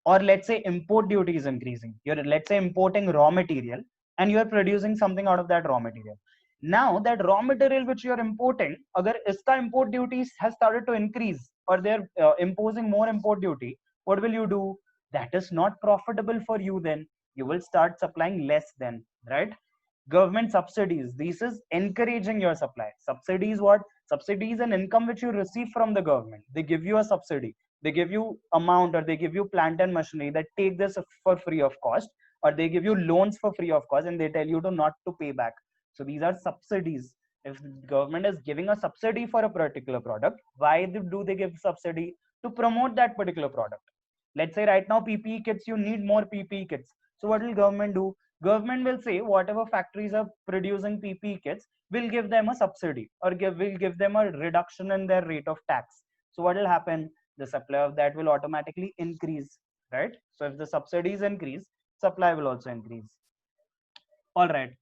Or let's say import duty is increasing. You're, let's say, importing raw material and you're producing something out of that raw material. Now that raw material which you're importing, agar iska import duties has started to increase or they're imposing more import duty, what will you do? That is not profitable for you. Then you will start supplying less then, right? Government subsidies, this is encouraging your supply. Subsidies, what? Subsidies and income which you receive from the government. They give you a subsidy. They give you amount, or they give you plant and machinery that take this for free of cost, or they give you loans for free of cost and they tell you to not to pay back. So these are subsidies. If the government is giving a subsidy for a particular product, why do they give subsidy? To promote that particular product. Let's say right now PPE kits, you need more PPE kits. So what will government do? Government will say whatever factories are producing PPE kits, will give them a subsidy, or will give them a reduction in their rate of tax. So what will happen? The supply of that will automatically increase, right? So if the subsidies increase, supply will also increase. All right.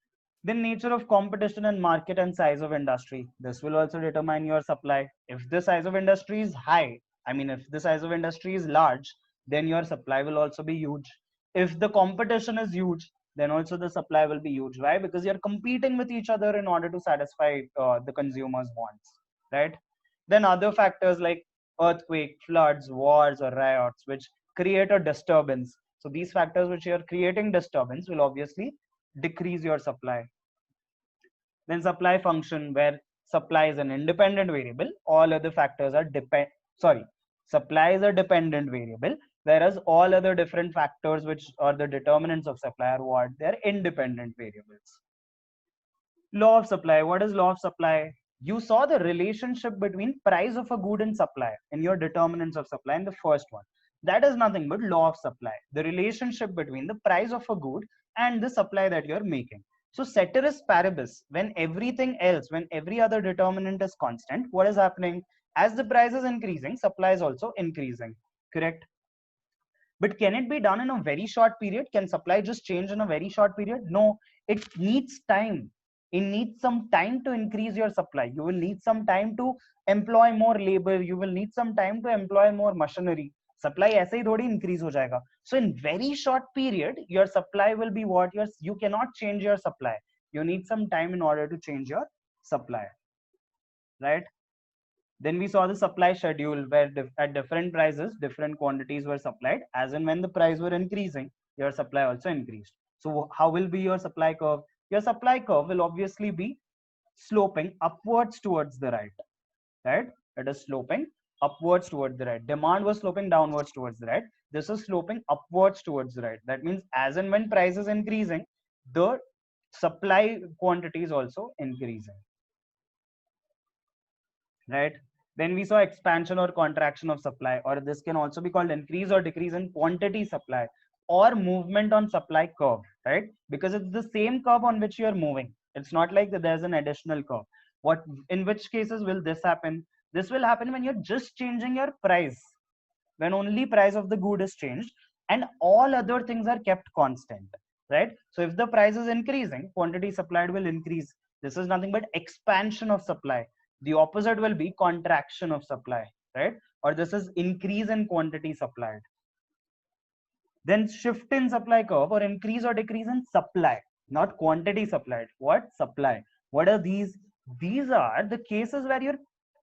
The nature of competition and market and size of industry. This will also determine your supply. If the size of industry is high, I mean, if the size of industry is large, then your supply will also be huge. If the competition is huge, then also the supply will be huge. Why? Because you're competing with each other in order to satisfy the consumer's wants, right? Then other factors like earthquake, floods, wars, or riots, which create a disturbance. So these factors which are creating disturbance will obviously decrease your supply. Then supply function, where supply is an independent variable, all other factors are supply is a dependent variable, whereas all other different factors which are the determinants of supply are what? They're independent variables. Law of supply. What is law of supply? You saw the relationship between price of a good and supply in your determinants of supply in the first one. That is nothing but law of supply, the relationship between the price of a good and the supply that you're making. So ceteris paribus, when everything else, when every other determinant is constant, what is happening? As the price is increasing, supply is also increasing, correct? But can it be done in a very short period? Can supply just change in a very short period? No, it needs time. It needs some time to increase your supply. You will need some time to employ more labor. You will need some time to employ more machinery. Supply ऐसे ही थोड़ी increase हो जाएगा. So in very short period, your supply will be what? You cannot change your supply. You need some time in order to change your supply, right? Then we saw the supply schedule where at different prices, different quantities were supplied. As and when the price were increasing, your supply also increased. So how will be your supply curve? Your supply curve will obviously be sloping upwards towards the right, right? It is sloping upwards towards the right. Demand was sloping downwards towards the right. This is sloping upwards towards the right. That means as and when price is increasing, the supply quantity is also increasing, right? Then we saw expansion or contraction of supply, or this can also be called increase or decrease in quantity supply, or movement on supply curve, right? Because it's the same curve on which you are moving. It's not like that there's an additional curve. What, in which cases will this happen? This will happen when you're just changing your price, when only price of the good is changed and all other things are kept constant, right? So if the price is increasing, quantity supplied will increase. This is nothing but expansion of supply. The opposite will be contraction of supply, right? Or this is increase in quantity supplied. Then shift in supply curve, or increase or decrease in supply, not quantity supplied. What? Supply. What are these? These are the cases where you're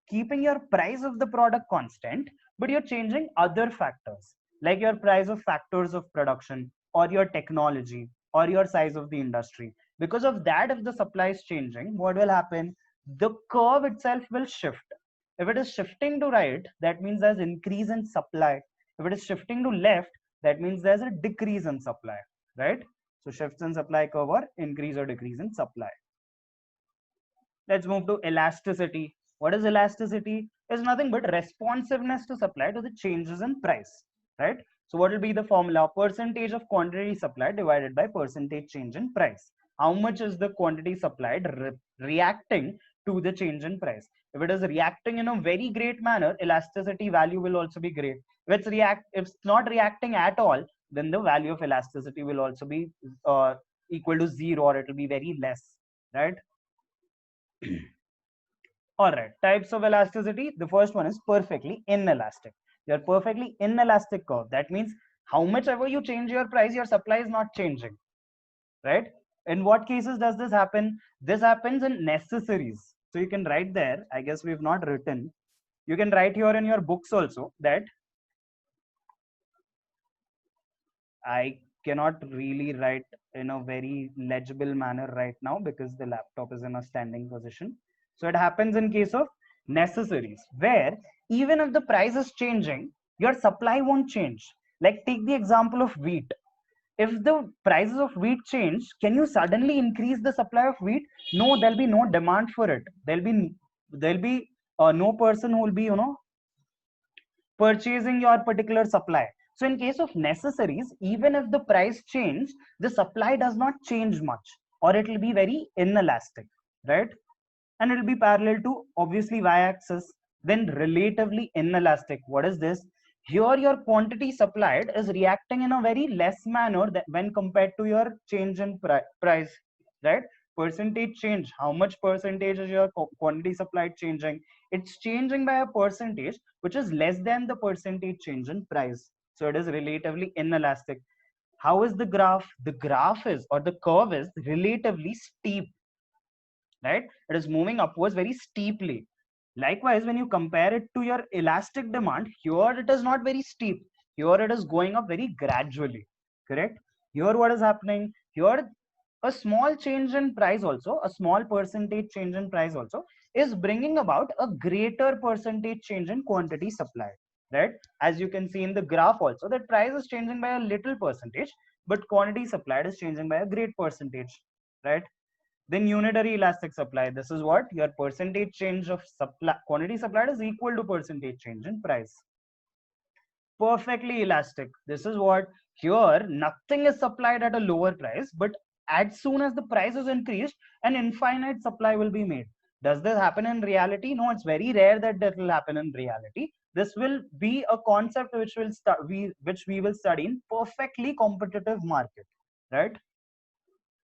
keeping your price of the product constant, but you're changing other factors, like your price of factors of production, or your technology, or your size of the industry. Because of that, if the supply is changing, what will happen? The curve itself will shift. If it is shifting to right, that means there's increase in supply. If it is shifting to left, that means there's a decrease in supply, right? So shifts in supply curve, or increase or decrease in supply. Let's move to elasticity. What is elasticity? Is nothing but responsiveness to supply to the changes in price, right? So what will be the formula? Percentage of quantity supplied divided by percentage change in price. How much is the quantity supplied reacting to the change in price? If it is reacting in a very great manner, elasticity value will also be great. If it's not reacting at all, then the value of elasticity will also be equal to zero, or it will be very less, right? All right, types of elasticity. The first one is perfectly inelastic. Your perfectly inelastic curve. That means how much ever you change your price, your supply is not changing, right? In what cases does this happen? This happens in necessaries. So you can write there, I guess we've not written. You can write here in your books also that I cannot really write in a very legible manner right now because the laptop is in a standing position. So it happens in case of necessaries, where even if the price is changing, your supply won't change. Like take the example of wheat. If the prices of wheat change, can you suddenly increase the supply of wheat? No, there'll be no demand for it. There'll be no person who will be, purchasing your particular supply. So in case of necessaries, even if the price change, the supply does not change much, or it will be very inelastic, right? And it will be parallel to obviously y-axis, then relatively inelastic. What is this? Here your quantity supplied is reacting in a very less manner than when compared to your change in price, right? Percentage change, how much percentage is your quantity supplied changing? It's changing by a percentage which is less than the percentage change in price. So it is relatively inelastic. How is the graph? The graph is, or the curve is relatively steep, right? It is moving upwards very steeply. Likewise, when you compare it to your elastic demand, here it is not very steep. Here it is going up very gradually, correct? Here what is happening? Here a small change in price also, a small percentage change in price also is bringing about a greater percentage change in quantity supplied, right? As you can see in the graph also, that price is changing by a little percentage, but quantity supplied is changing by a great percentage, right? Then unitary elastic supply, this is what your percentage change of supply quantity supplied is equal to percentage change in price. Perfectly elastic, this is what here nothing is supplied at a lower price, but as soon as the price is increased, an infinite supply will be made. Does this happen in reality? No, it's very rare that that will happen in reality. This will be a concept which we will study in perfectly competitive market, right?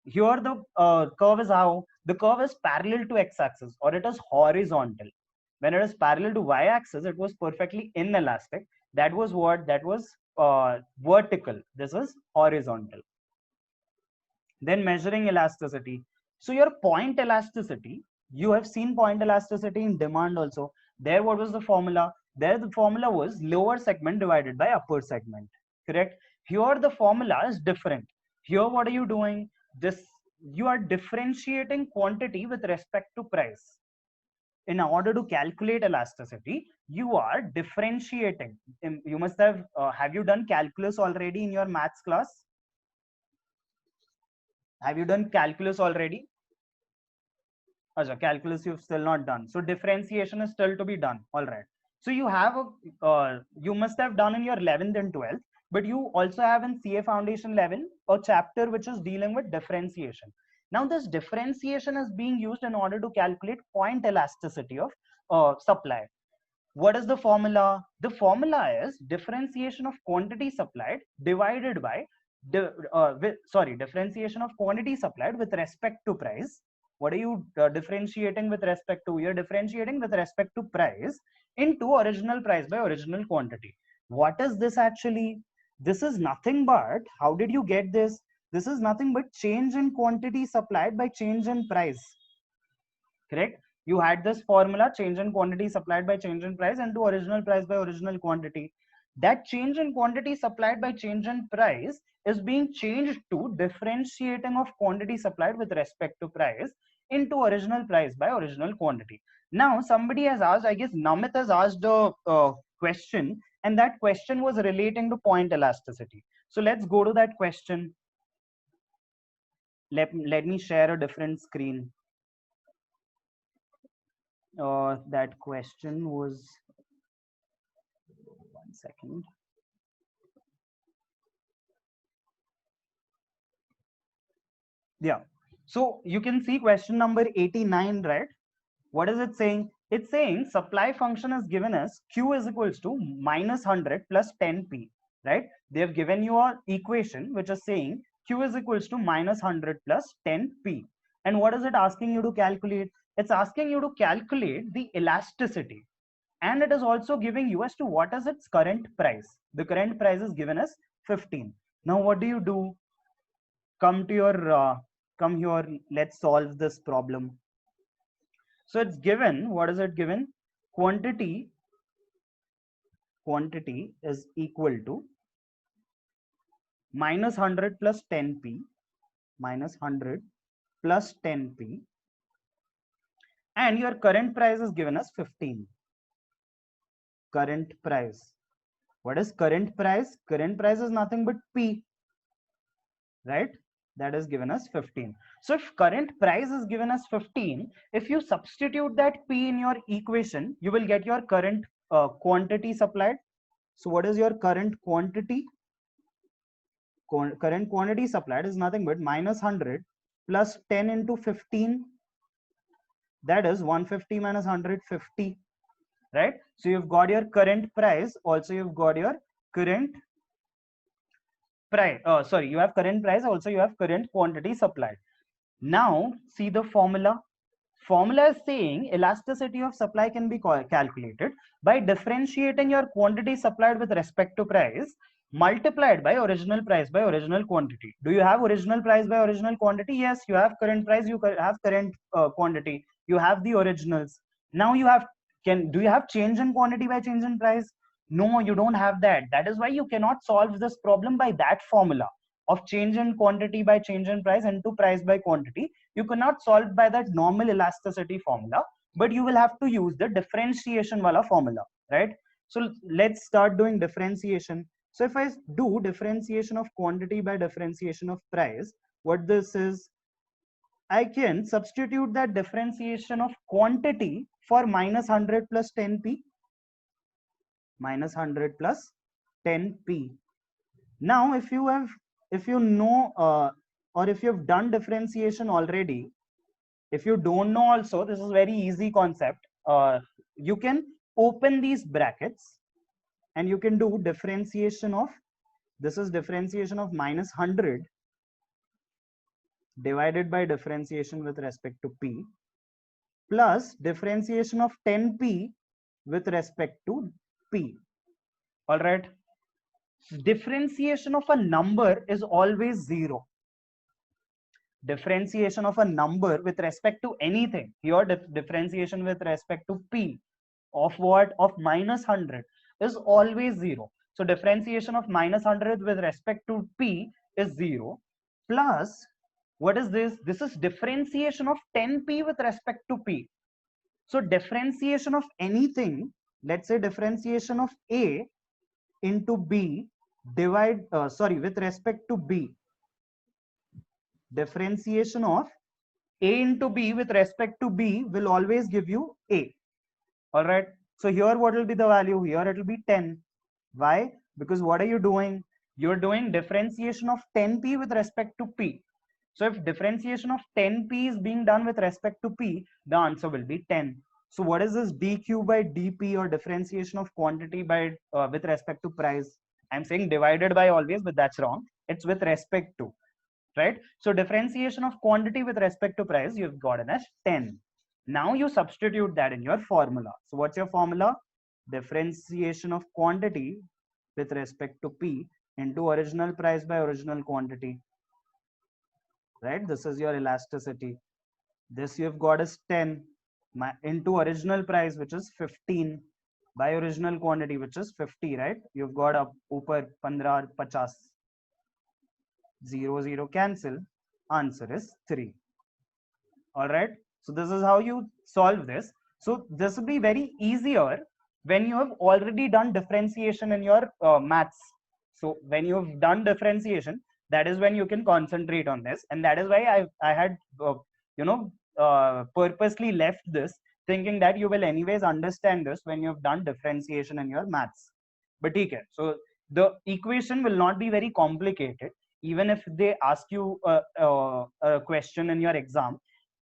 Here the curve is how the curve is parallel to x-axis, or it is horizontal. When it is parallel to y-axis, it was perfectly inelastic. That was what? That was vertical. This is horizontal. Then measuring elasticity. So your point elasticity, you have seen point elasticity in demand also. There, what was the formula? There, the formula was lower segment divided by upper segment. Correct? Here, the formula is different. Here, what are you doing? This, you are differentiating quantity with respect to price. In order to calculate elasticity, you are differentiating. You must have you done calculus already in your maths class? Have you done calculus already? Acha, calculus you've still not done. So differentiation is still to be done. All right. So you have you must have done in your 11th and 12th, but you also have in CA Foundation 11 a chapter which is dealing with differentiation. Now this differentiation is being used in order to calculate point elasticity of supply. What is the formula? The formula is differentiation of quantity supplied divided by differentiation of quantity supplied with respect to price. What are you differentiating with respect to? You're differentiating with respect to price into original price by original quantity. What is this actually? This is nothing but, how did you get this? This is nothing but change in quantity supplied by change in price, correct? You had this formula, change in quantity supplied by change in price, into original price by original quantity. That change in quantity supplied by change in price is being changed to differentiating of quantity supplied with respect to price into original price by original quantity. Now somebody has asked, I guess Namit has asked a question, and that question was relating to point elasticity. So let's go to that question. Let me share a different screen. That question was, 1 second. Yeah. So you can see question number 89, right? What is it saying? It's saying supply function is given as Q is equals to minus 100 plus 10p, right? They have given you an equation which is saying Q is equals to minus 100 plus 10p. And what is it asking you to calculate? It's asking you to calculate the elasticity. And it is also giving you as to what is its current price. The current price is given as 15. Now what do? Come to your come here, let's solve this problem. So it's given, what is it given? Quantity is equal to minus 100 plus 10p, minus 100 plus 10p, and your current price is given as 15. Current price, What is current price? Current price is nothing but P, right? That is given as 15. So if current price is given as 15, if you substitute that P in your equation, you will get your current quantity supplied. So what is your current quantity? Current quantity supplied is nothing but minus 100 plus 10 into 15. That is 150 minus 150, right? So you've got your current price. Also, you've got your current price. Sorry, you have current price. Also, you have current quantity supplied. Now, see the formula. Formula is saying elasticity of supply can be calculated by differentiating your quantity supplied with respect to price multiplied by original price by original quantity. Do you have original price by original quantity? Yes, you have current price, you have current quantity, you have the originals. Now you have, do you have change in quantity by change in price? No, you don't have that. That is why you cannot solve this problem by that formula of change in quantity by change in price into price by quantity. You cannot solve by that normal elasticity formula, but you will have to use the differentiation wala formula, right? So let's start doing differentiation. So if I do differentiation of quantity by differentiation of price, what this is, I can substitute that differentiation of quantity for minus 100 plus 10p, minus 100 plus 10p. Now, if you have, if you know, or if you've done differentiation already, if you don't know also, this is very easy concept. You can open these brackets and you can do differentiation of, this is differentiation of minus 100 divided by differentiation with respect to p plus differentiation of 10p with respect to p. All right. Differentiation of a number is always 0. Differentiation of a number with respect to anything, here differentiation with respect to p of what, of minus 100 is always 0. So differentiation of minus 100 with respect to p is 0, plus what is this? This is differentiation of 10p with respect to p. So differentiation of anything, let's say differentiation of a into b divide with respect to b, differentiation of a into b with respect to b will always give you a. All right. So here what will be the value? Here it will be 10. Why? Because what are you doing? You're doing differentiation of 10p with respect to p. So if differentiation of 10p is being done with respect to p, the answer will be 10. So what is this dq by dp, or differentiation of quantity by with respect to price? I'm saying divided by always, but that's wrong. It's with respect to, right? So differentiation of quantity with respect to price, you've gotten as 10. Now you substitute that in your formula. So what's your formula? Differentiation of quantity with respect to p into original price by original quantity, right? This is your elasticity. This you've got is 10 into original price, which is 15, by original quantity, which is 50, right? You've got up upar 15 or 50. 0 0 cancel, answer is 3. All right, so this is how you solve this. So this will be very easier when you have already done differentiation in your maths. So when you've done differentiation, that is when you can concentrate on this, and that is why I had purposely left this, thinking that you will anyways understand this when you've done differentiation in your maths. But okay, so the equation will not be very complicated. Even if they ask you a question in your exam,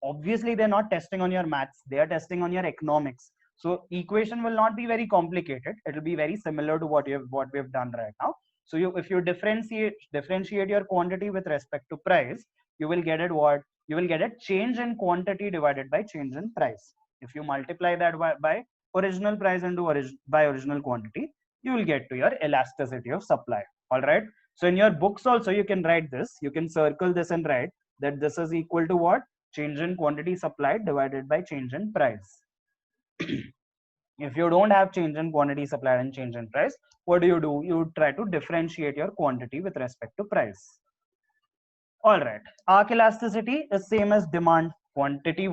obviously they're not testing on your maths, they are testing on your economics. So equation will not be very complicated. It will be very similar to what we have done right now. So if you differentiate your quantity with respect to price, you will get it what? You will get a change in quantity divided by change in price. If you multiply that by original price into by original quantity, you will get to your elasticity of supply. All right. So in your books also, you can write this. You can circle this and write that this is equal to what? Change in quantity supplied divided by change in price. If you don't have change in quantity supplied and change in price, what do? You try to differentiate your quantity with respect to price. All right. Arc elasticity is same as demand. Quantity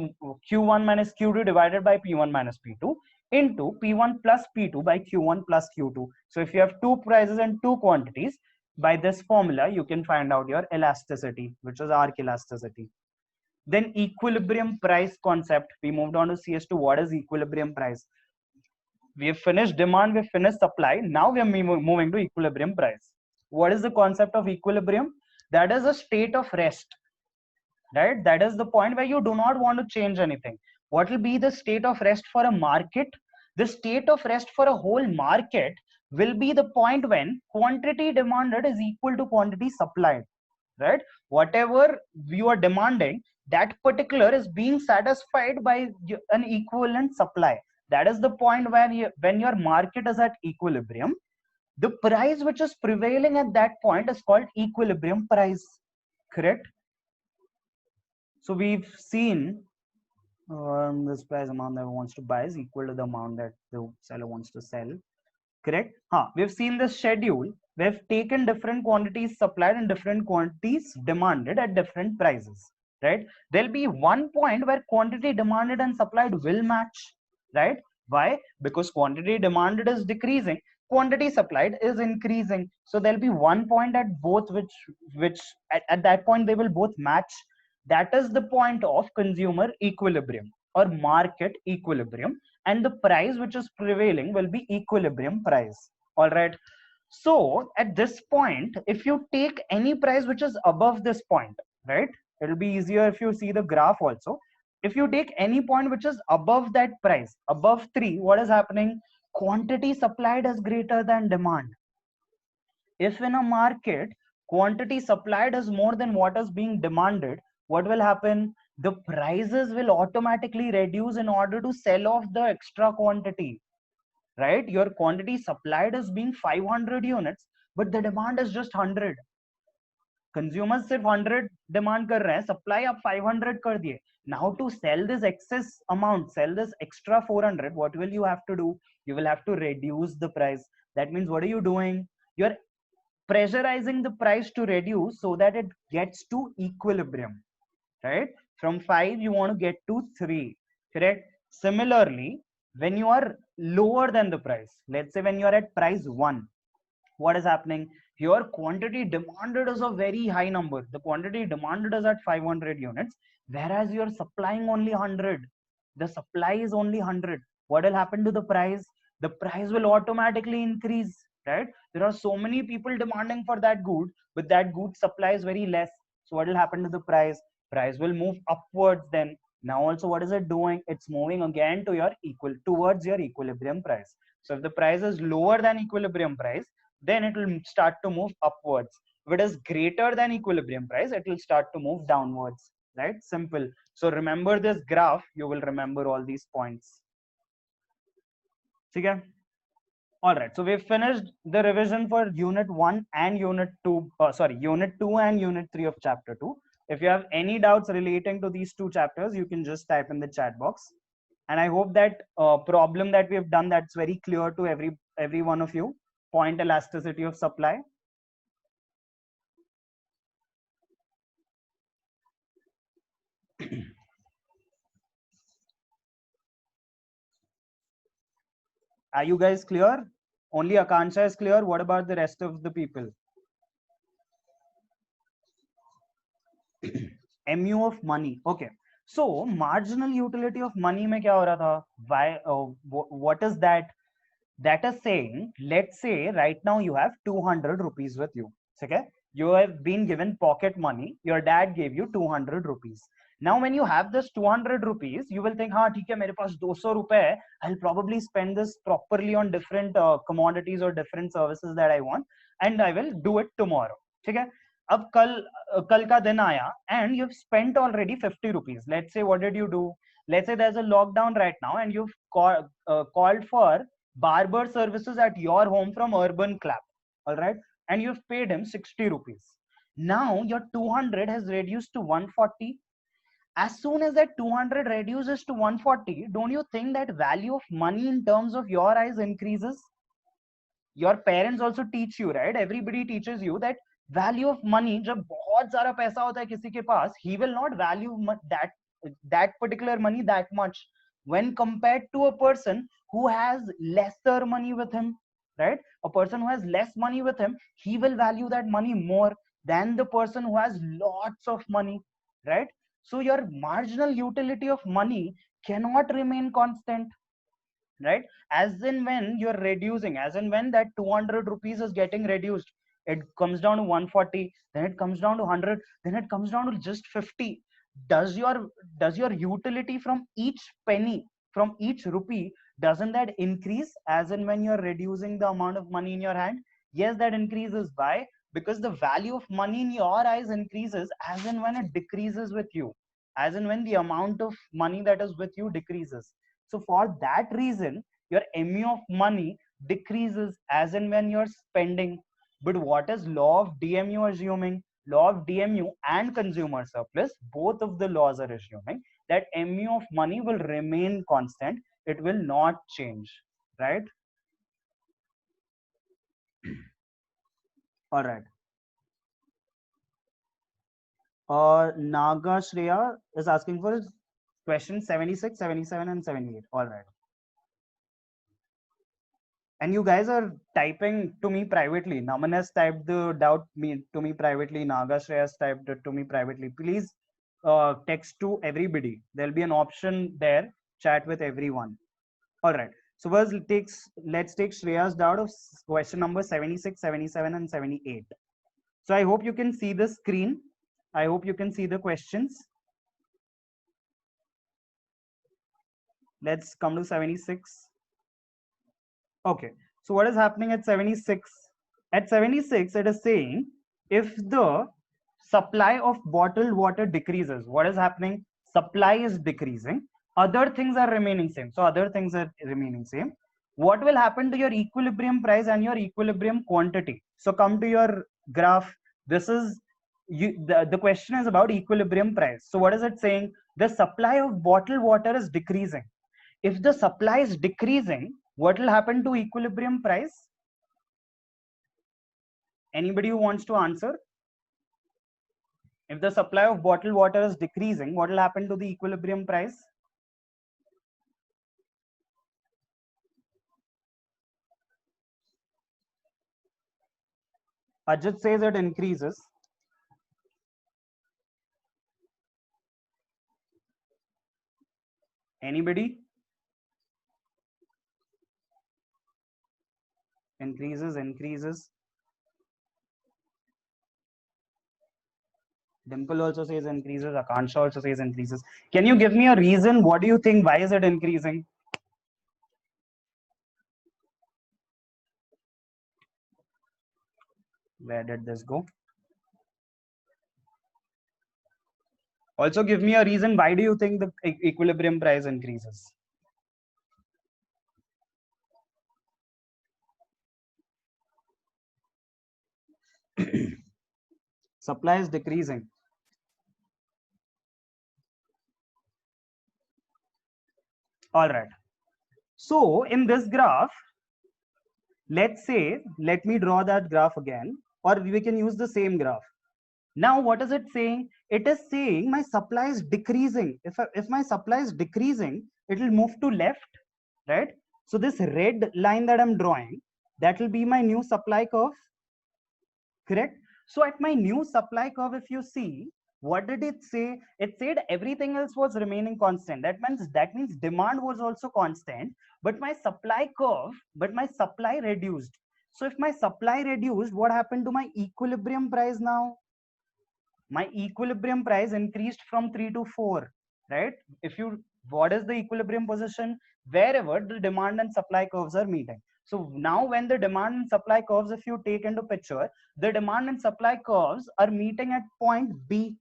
Q1 minus Q2 divided by P1 minus P2. into P1 plus P2 by Q1 plus Q2. So if you have two prices and two quantities, by this formula, you can find out your elasticity, which is arc elasticity. Then equilibrium price concept. We moved on to CS2. What is equilibrium price? We have finished demand, we have finished supply. Now we are moving to equilibrium price. What is the concept of equilibrium? That is a state of rest, right? That is the point where you do not want to change anything. What will be the state of rest for a market? The state of rest for a whole market will be the point when quantity demanded is equal to quantity supplied, right? Whatever you are demanding, that particular is being satisfied by an equivalent supply. That is the point where when your market is at equilibrium, the price which is prevailing at that point is called equilibrium price, correct? So we've seen this price amount that wants to buy is equal to the amount that the seller wants to sell, correct? We've seen the schedule. We've taken different quantities supplied and different quantities demanded at different prices, right? There'll be one point where quantity demanded and supplied will match, right? Why? Because quantity demanded is decreasing, quantity supplied is increasing. So there'll be one point at both which at that point they will both match. That is the point of consumer equilibrium or market equilibrium, and the price which is prevailing will be equilibrium price. All right. So at this point, if you take any price which is above this point, right, it'll be easier if you see the graph also. If you take any point which is above that price, above 3, what is happening? Quantity supplied is greater than demand. If in a market quantity supplied is more than what is being demanded, what will happen? The prices will automatically reduce in order to sell off the extra quantity, right? Your quantity supplied is being 500 units, but the demand is just 100. Consumers सिर्फ 100 demand कर रहे हैं, supply आप 500 कर दिए. Now to sell this excess amount, sell this extra 400, what will you have to do? You will have to reduce the price. That means what are you doing? You're pressurizing the price to reduce so that it gets to equilibrium, right? From 5 you want to get to 3, correct? Similarly, when you are lower than the price, let's say when you are at price 1, what is happening? Your quantity demanded is a very high number. The quantity demanded is at 500 units, whereas you're supplying only 100. The supply is only 100. What will happen to the price? The price will automatically increase, right? There are so many people demanding for that good, but that good supply is very less. So what will happen to the price? Price will move upwards then. Now also what is it doing? It's moving again to your towards your equilibrium price. So if the price is lower than equilibrium price, then it will start to move upwards. If it is greater than equilibrium price, it will start to move downwards, right? Simple. So remember this graph, you will remember all these points. Okay. All right, so we've finished the revision for unit 1 and unit 2, unit 2 and unit 3 of chapter 2. If you have any doubts relating to these two chapters, you can just type in the chat box. And I hope that problem that we have done, that's very clear to every one of you. Point elasticity of supply. Are you guys clear? Only Akansha is clear. What about the rest of the people? MU of money. Okay. So marginal utility of money में क्या हो रहा था? Why? What is that? That is saying, let's say right now you have 200 rupees with you. Okay. You have been given pocket money. Your dad gave you 200 rupees. Now, when you have this 200 rupees, you will think, हाँ ठीक है मेरे पास 200 रुपए है. I'll probably spend this properly on different commodities or different services that I want, and I will do it tomorrow. ठीक है. अब कल का दिन आया and you've spent already 50 rupees. Let's say, what did you do? Let's say there's a lockdown right now and you've called for barber services at your home from Urban Clap, all right, and you've paid him 60 rupees. Now your 200 has reduced to 140. As soon as that 200 reduces to 140, don't you think that value of money in terms of your eyes increases? Your parents also teach you, right? Everybody teaches you that value of money, जब बहुत सारा पैसा होता है किसी के पास, he will not value that particular money that much when compared to a person who has lesser money with him, right? A person who has less money with him, he will value that money more than the person who has lots of money, right? So your marginal utility of money cannot remain constant, right? As in when you're reducing, as in when that 200 rupees is getting reduced, it comes down to 140, then it comes down to 100, then it comes down to just 50. Does your utility from each penny, from each rupee, doesn't that increase as in when you're reducing the amount of money in your hand? Yes, that increases. Why? Because the value of money in your eyes increases as in when it decreases with you, as in when the amount of money that is with you decreases. So for that reason, your MU of money decreases as in when you're spending. But what is law of DMU assuming? Law of DMU and consumer surplus, both of the laws are assuming that MU of money will remain constant. It will not change, right? All right. Naga Shreya is asking for question 76, 77, and 78. All right. And you guys are typing to me privately. Naman has typed the doubt me to me privately. Nagashraya has typed it to me privately. Please text to everybody. There'll be an option there. Chat with everyone. All right. So first let's take Shreya's doubt of question number 76, 77, and 78. So I hope you can see the screen. I hope you can see the questions. Let's come to 76. Okay. So what is happening at 76? At 76, it is saying if the supply of bottled water decreases, what is happening? Supply is decreasing. Other things are remaining same. So other things are remaining same. What will happen to your equilibrium price and your equilibrium quantity? So come to your graph. This is the question is about equilibrium price. So what is it saying? The supply of bottled water is decreasing. If the supply is decreasing, what will happen to equilibrium price? Anybody who wants to answer? If the supply of bottled water is decreasing, what will happen to the equilibrium price? Ajit says it increases. Anybody? Increases. Dimple also says increases. Akansha also says increases. Can you give me a reason? What do you think? Why is it increasing? Where did this go? Also give me a reason. Why do you think the equilibrium price increases? Supply is decreasing. All right. So in this graph, let's say, let me draw that graph again, or we can use the same graph. Now, what is it saying? It is saying my supply is decreasing. If my supply is decreasing, it will move to left, right? So this red line that I'm drawing, that will be my new supply curve, correct? So at my new supply curve, if you see, what did it say? It said everything else was remaining constant. That means demand was also constant, but my supply reduced. So if my supply reduced, what happened to my equilibrium price now? My equilibrium price increased from 3 to 4, right? What is the equilibrium position? Wherever the demand and supply curves are meeting. So now when the demand and supply curves, if you take into picture, the demand and supply curves are meeting at point B.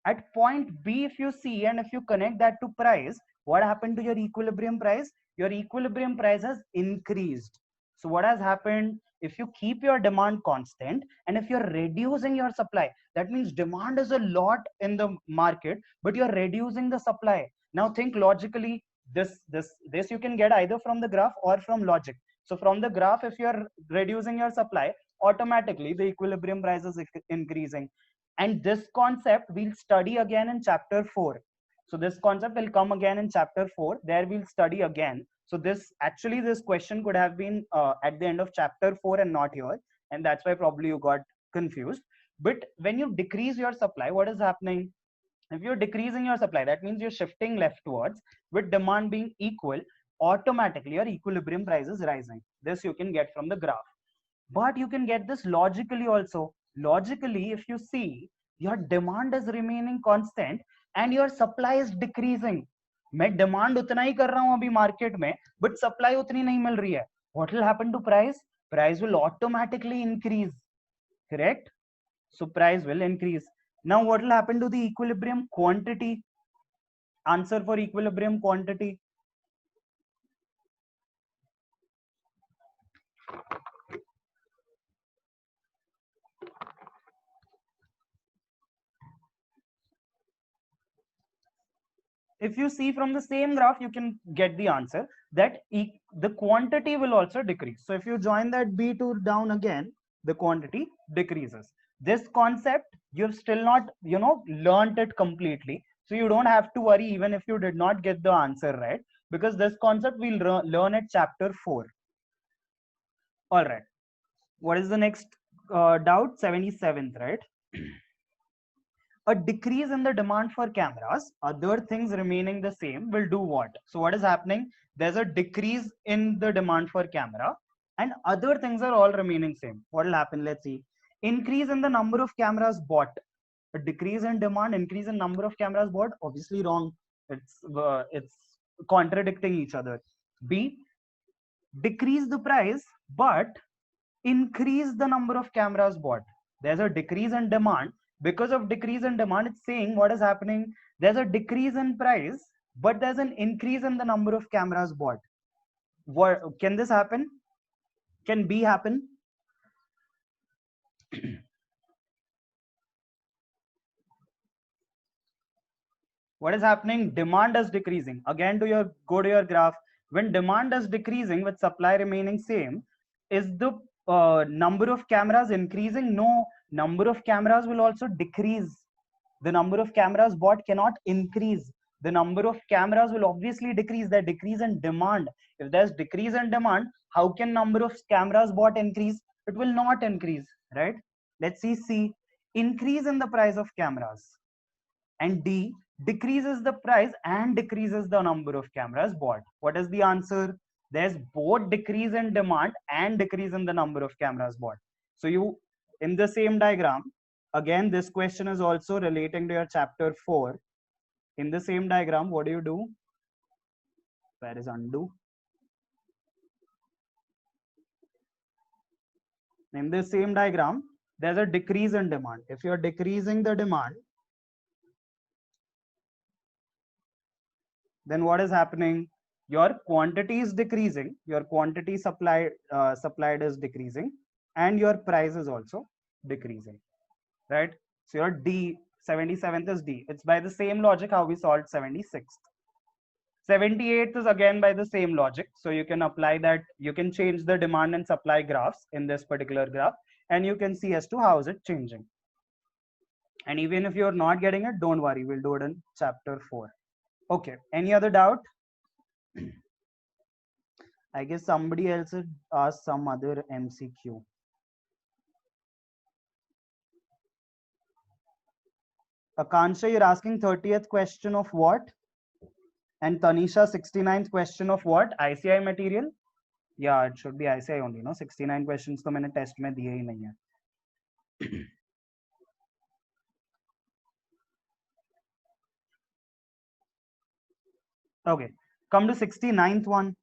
At point B, if you see and if you connect that to price, what happened to your equilibrium price? Your equilibrium price has increased. So what has happened? If you keep your demand constant and if you're reducing your supply, that means demand is a lot in the market, but you're reducing the supply. Now think logically. This you can get either from the graph or from logic. So from the graph, if you're reducing your supply, automatically the equilibrium price is increasing. And this concept we'll study again in chapter 4. So this concept will come again in chapter 4. There we'll study again. So this question could have been at the end of chapter 4 and not here, and that's why probably you got confused. But when you decrease your supply, what is happening? If you're decreasing your supply, that means you're shifting leftwards. With demand being equal, automatically your equilibrium price is rising. This you can get from the graph. But you can get this logically also. Logically, if you see, your demand is remaining constant and your supply is decreasing. मैं demand उतना ही कर रहा हूं अभी market में, but supply उतनी नहीं मिल रही है. What will happen to price? Price will automatically increase. Correct? So price will increase. Now what will happen to the equilibrium quantity? Answer for equilibrium quantity. If you see from the same graph, you can get the answer that the quantity will also decrease. So if you join that B2 down again, the quantity decreases. This concept, you've still not, learned it completely. So you don't have to worry even if you did not get the answer right, because this concept we'll learn at chapter 4. All right. What is the next doubt? 77th, right? A decrease in the demand for cameras, other things remaining the same, will do what? So what is happening? There's a decrease in the demand for camera and other things are all remaining same. What will happen? Let's see. Increase in the number of cameras bought. A decrease in demand, increase in number of cameras bought. Obviously wrong. It's contradicting each other. B, decrease the price but increase the number of cameras bought. There's a decrease in demand. Because of decrease in demand, it's saying what is happening? There's a decrease in price, but there's an increase in the number of cameras bought. What can this happen? Can B happen? What is happening? Demand is decreasing. Again, go to your graph. When demand is decreasing with supply remaining same, is the number of cameras increasing? No, number of cameras will also decrease. The number of cameras bought cannot increase. The number of cameras will obviously decrease. That decrease in demand. If there's decrease in demand, how can number of cameras bought increase? It will not increase, right? Let's see C. Increase in the price of cameras. And D, decreases the price and decreases the number of cameras bought. What is the answer? There's both decrease in demand and decrease in the number of cameras bought. So you, in the same diagram, again, this question is also relating to your chapter 4. In the same diagram, what do? Where is undo? In the same diagram, there's a decrease in demand. If you're decreasing the demand, then what is happening? Your quantity is decreasing, your quantity supplied is decreasing, and your price is also decreasing, right? So your D, 77th is D. It's by the same logic how we solved 76th. 78th is again by the same logic. So you can apply that, you can change the demand and supply graphs in this particular graph, and you can see as to how is it changing. And even if you're not getting it, don't worry, we'll do it in chapter 4. Okay, any other doubt? I guess somebody else had asked some other MCQ. Akansha, you're asking 30th question of what? And Tanisha, 69th question of what? ICI material? Yeah, it should be ICI only, no? 69 questions to मैंने test में दिए ही नहीं है. Okay, come to 69th one.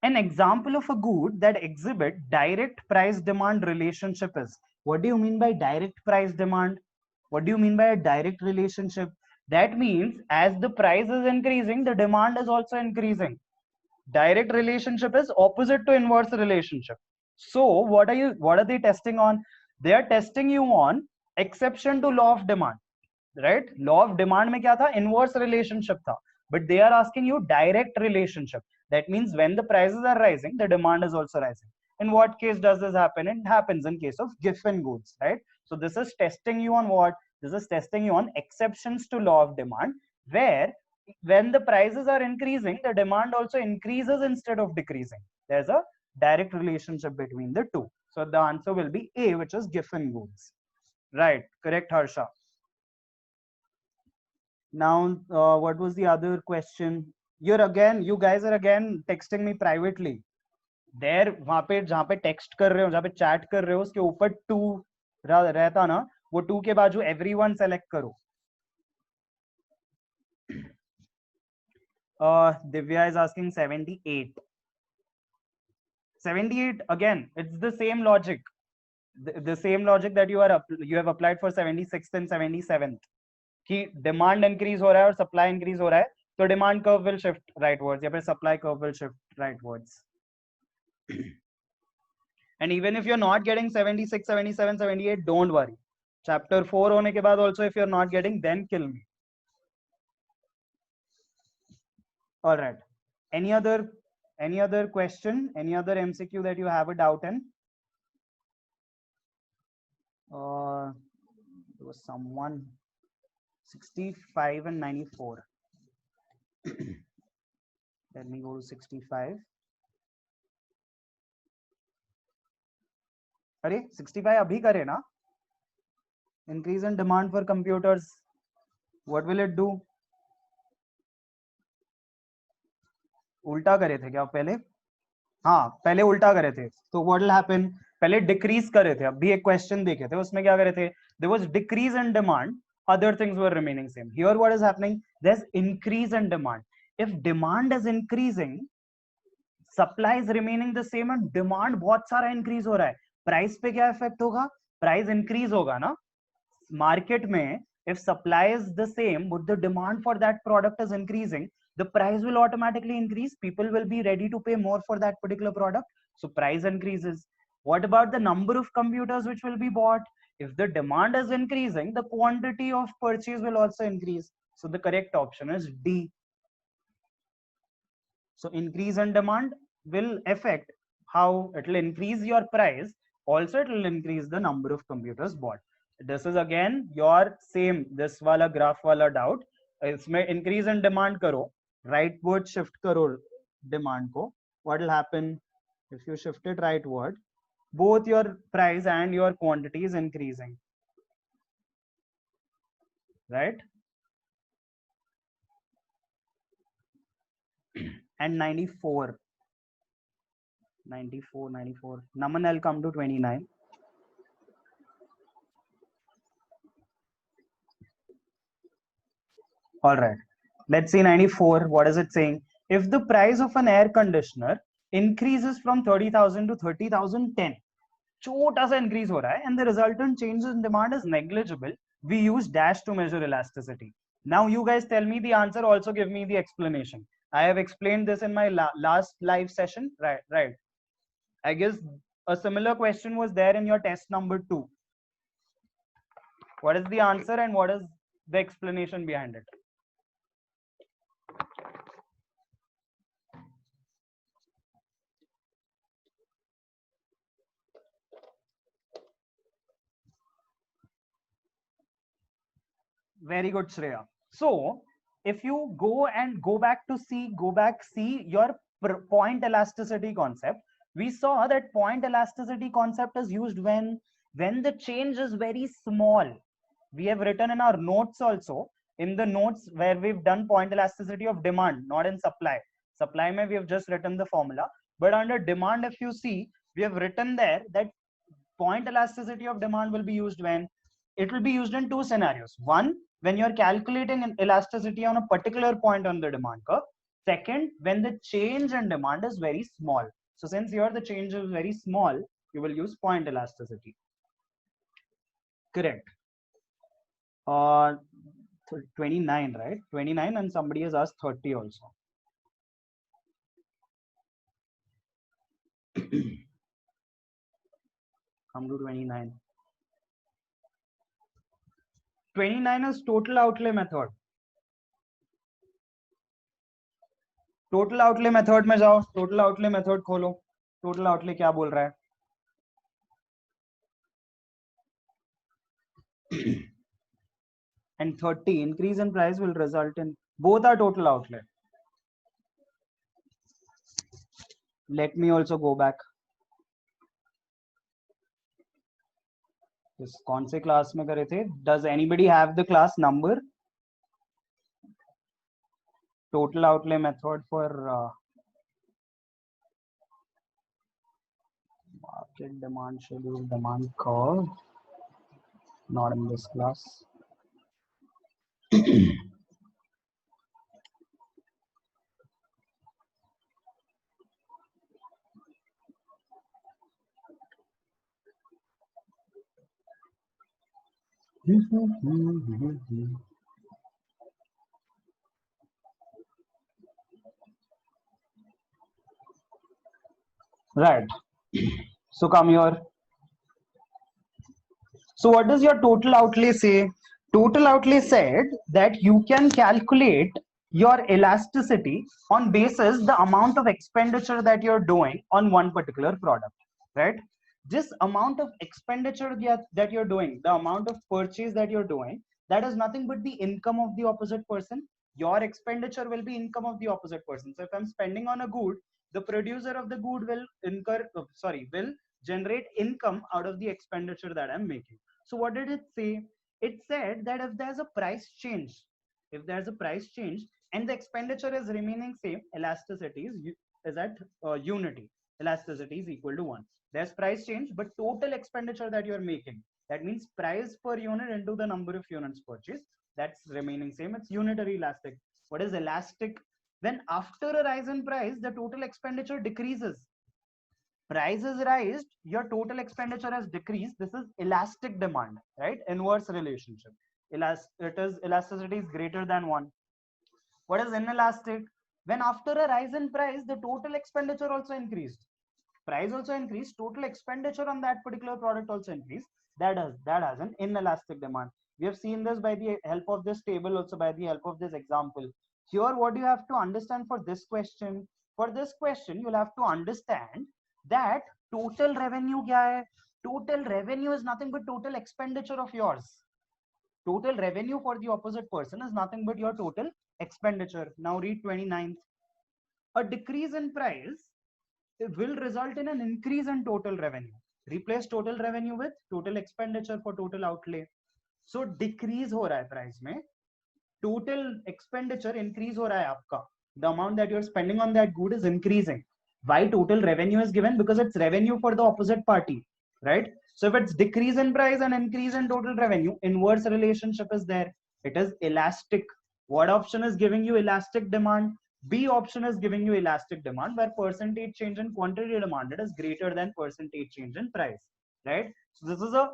An example of a good that exhibit direct price demand relationship is. What do you mean by direct price demand? What do you mean by a direct relationship? That means as the price is increasing, the demand is also increasing. Direct relationship is opposite to inverse relationship. So what are they testing on? They are testing you on exception to law of demand, right? Law of demand mein kya tha? Inverse relationship tha. But they are asking you direct relationship. That means when the prices are rising, the demand is also rising. In what case does this happen? It happens in case of giffen goods, right? So this is testing you on what? This is testing you on exceptions to law of demand, where when the prices are increasing, the demand also increases instead of decreasing. There's a direct relationship between the two. So the answer will be A, which is Giffen goods. Right, correct, Harsha. Now, what was the other question? You guys are again texting me privately. There, वहां पे जहाँ पे text कर रहे हो, जहाँ पे chat कर रहे हो, उसके ऊपर 2 रहता ना, वो 2 के बाजू everyone select करो. Divya is asking 78. 78 again. It's the same logic. The same logic that you have applied for 76th and 77th. कि demand increase हो रहा है और supply increase हो रहा है, तो demand curve will shift rightwards या फिर supply curve will shift rightwards. And even if you're not getting 76, 77, 78, don't worry. Chapter 4 होने के बाद also if you're not getting, then kill me. All right. Any other question? Any other MCQ that you have a doubt in? There was someone 65 and 94. Let me go to 65. अरे 65 अभी करे ना? Increase in demand for computers. What will it do? उल्टा करे थे क्या पहले? हाँ, पहले उल्टा करे थे. तो what will happen? पहले decrease करे थे. अभी एक question देखे थे, उसमें क्या करे थे? There was decrease in demand. Other things were remaining same. Here what is happening? There's increase in demand. If demand is increasing, supply is remaining the same and demand बहुत सारा increase हो रहा है. Price पे क्या effect होगा? Price increase होगा ना? Market में if supply is the same but the demand for that product is increasing, the price will automatically increase. People will be ready to pay more for that particular product, so price increases. What about the number of computers which will be bought? If the demand is increasing, the quantity of purchase will also increase. So the correct option is D. So increase in demand will affect how it will increase your price. Also, it will increase the number of computers bought. This is again your same this wala graph wala doubt. इसमें increase in demand करो, rightward shift करो demand को. What will happen if you shift it rightward? Both your price and your quantity is increasing, right? And 94. Naman, I'll come to 29. All right, let's see 94. What is it saying? If the price of an air conditioner increases from 30,000 to 30,010, छोटा सा increase हो रहा है, and the resultant changes in demand is negligible, we use dash to measure elasticity. Now you guys tell me the answer, also give me the explanation. I have explained this in my last live session, right? I guess a similar question was there in your test number 2. What is the answer and what is the explanation behind it? Very good, Shreya. So if you go back see your point elasticity concept, we saw that point elasticity concept is used when the change is very small. We have written in our notes also, in the notes where we've done point elasticity of demand, not in supply. Supply mein we have just written the formula, but under demand, if you see, we have written there that point elasticity of demand will be used when it will be used in 2 scenarios. One, when you're calculating an elasticity on a particular point on the demand curve. Second, when the change in demand is very small. So since here the change is very small, you will use point elasticity. Correct. 29, right? 29, and somebody has asked 30 also. Come to 29. 29 is total outlay method. Total outlay method में जाओ, total outlay method खोलो, total outlay क्या बोल रहा है? And 30 increase in price will result in Both are total outlay. Let me also go back. This कौन से class में करे थे? Does anybody have the class number? Total outlay method for market demand schedule, demand curve. Not in this class. Right. So come here. So what does your total outlay say? Total outlay said that you can calculate your elasticity on basis the amount of expenditure that you're doing on one particular product, right? This amount of expenditure that you're doing, the amount of purchase that you're doing, that is nothing but the income of the opposite person. Your expenditure will be income of the opposite person. So if I'm spending on a good, the producer of the good will will generate income out of the expenditure that I'm making. So what did it say? It said that if there's a price change, and the expenditure is remaining same, elasticity is at unity. Elasticity is equal to 1. There's price change, but total expenditure that you're making, that means price per unit into the number of units purchased, that's remaining same. It's unitary elastic. What is elastic? When after a rise in price, the total expenditure decreases. Price is raised, your total expenditure has decreased. This is elastic demand, right? Inverse relationship. Elasticity is greater than 1. What is inelastic? When after a rise in price, the total expenditure also increased. Price also increased, total expenditure on that particular product also increased. That has an inelastic demand. We have seen this by the help of this table, also by the help of this example. Here, what you have to understand for this question? For this question, you'll have to understand that total revenue kya hai? Total revenue is nothing but total expenditure of yours. Total revenue for the opposite person is nothing but your total expenditure. Now read 29th. A decrease in price will result in an increase in total revenue. Replace total revenue with total expenditure for total outlay. So decrease हो रहा है price में, total expenditure increase हो रहा है आपका. The amount that you're spending on that good is increasing. Why total revenue is given? Because it's revenue for the opposite party, right? So if it's decrease in price and increase in total revenue, inverse relationship is there. It is elastic. What option is giving you elastic demand? B option is giving you elastic demand, where percentage change in quantity demanded is greater than percentage change in price, right? So this is a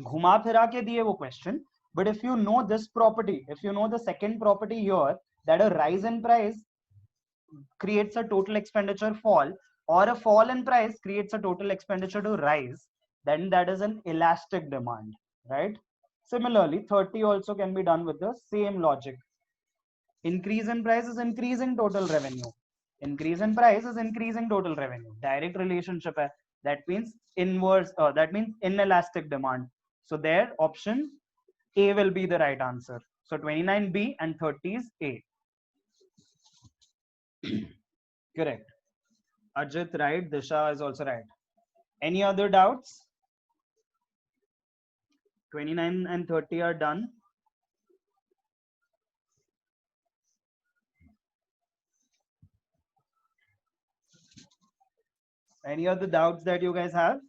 घुमा फिरा के दिए वो question. But if you know this property, if you know the second property here, that a rise in price creates a total expenditure fall, or a fall in price creates a total expenditure to rise, then that is an elastic demand, right? Similarly, 30 also can be done with the same logic. Increase in price is increasing total revenue. Increase in price is increasing total revenue. Direct relationship hai. That means inverse, that means inelastic demand. So there option A will be the right answer. So 29B and 30 is A. Correct. Ajit right, Disha is also right. Any other doubts? 29 and 30 are done. Any other doubts that you guys have?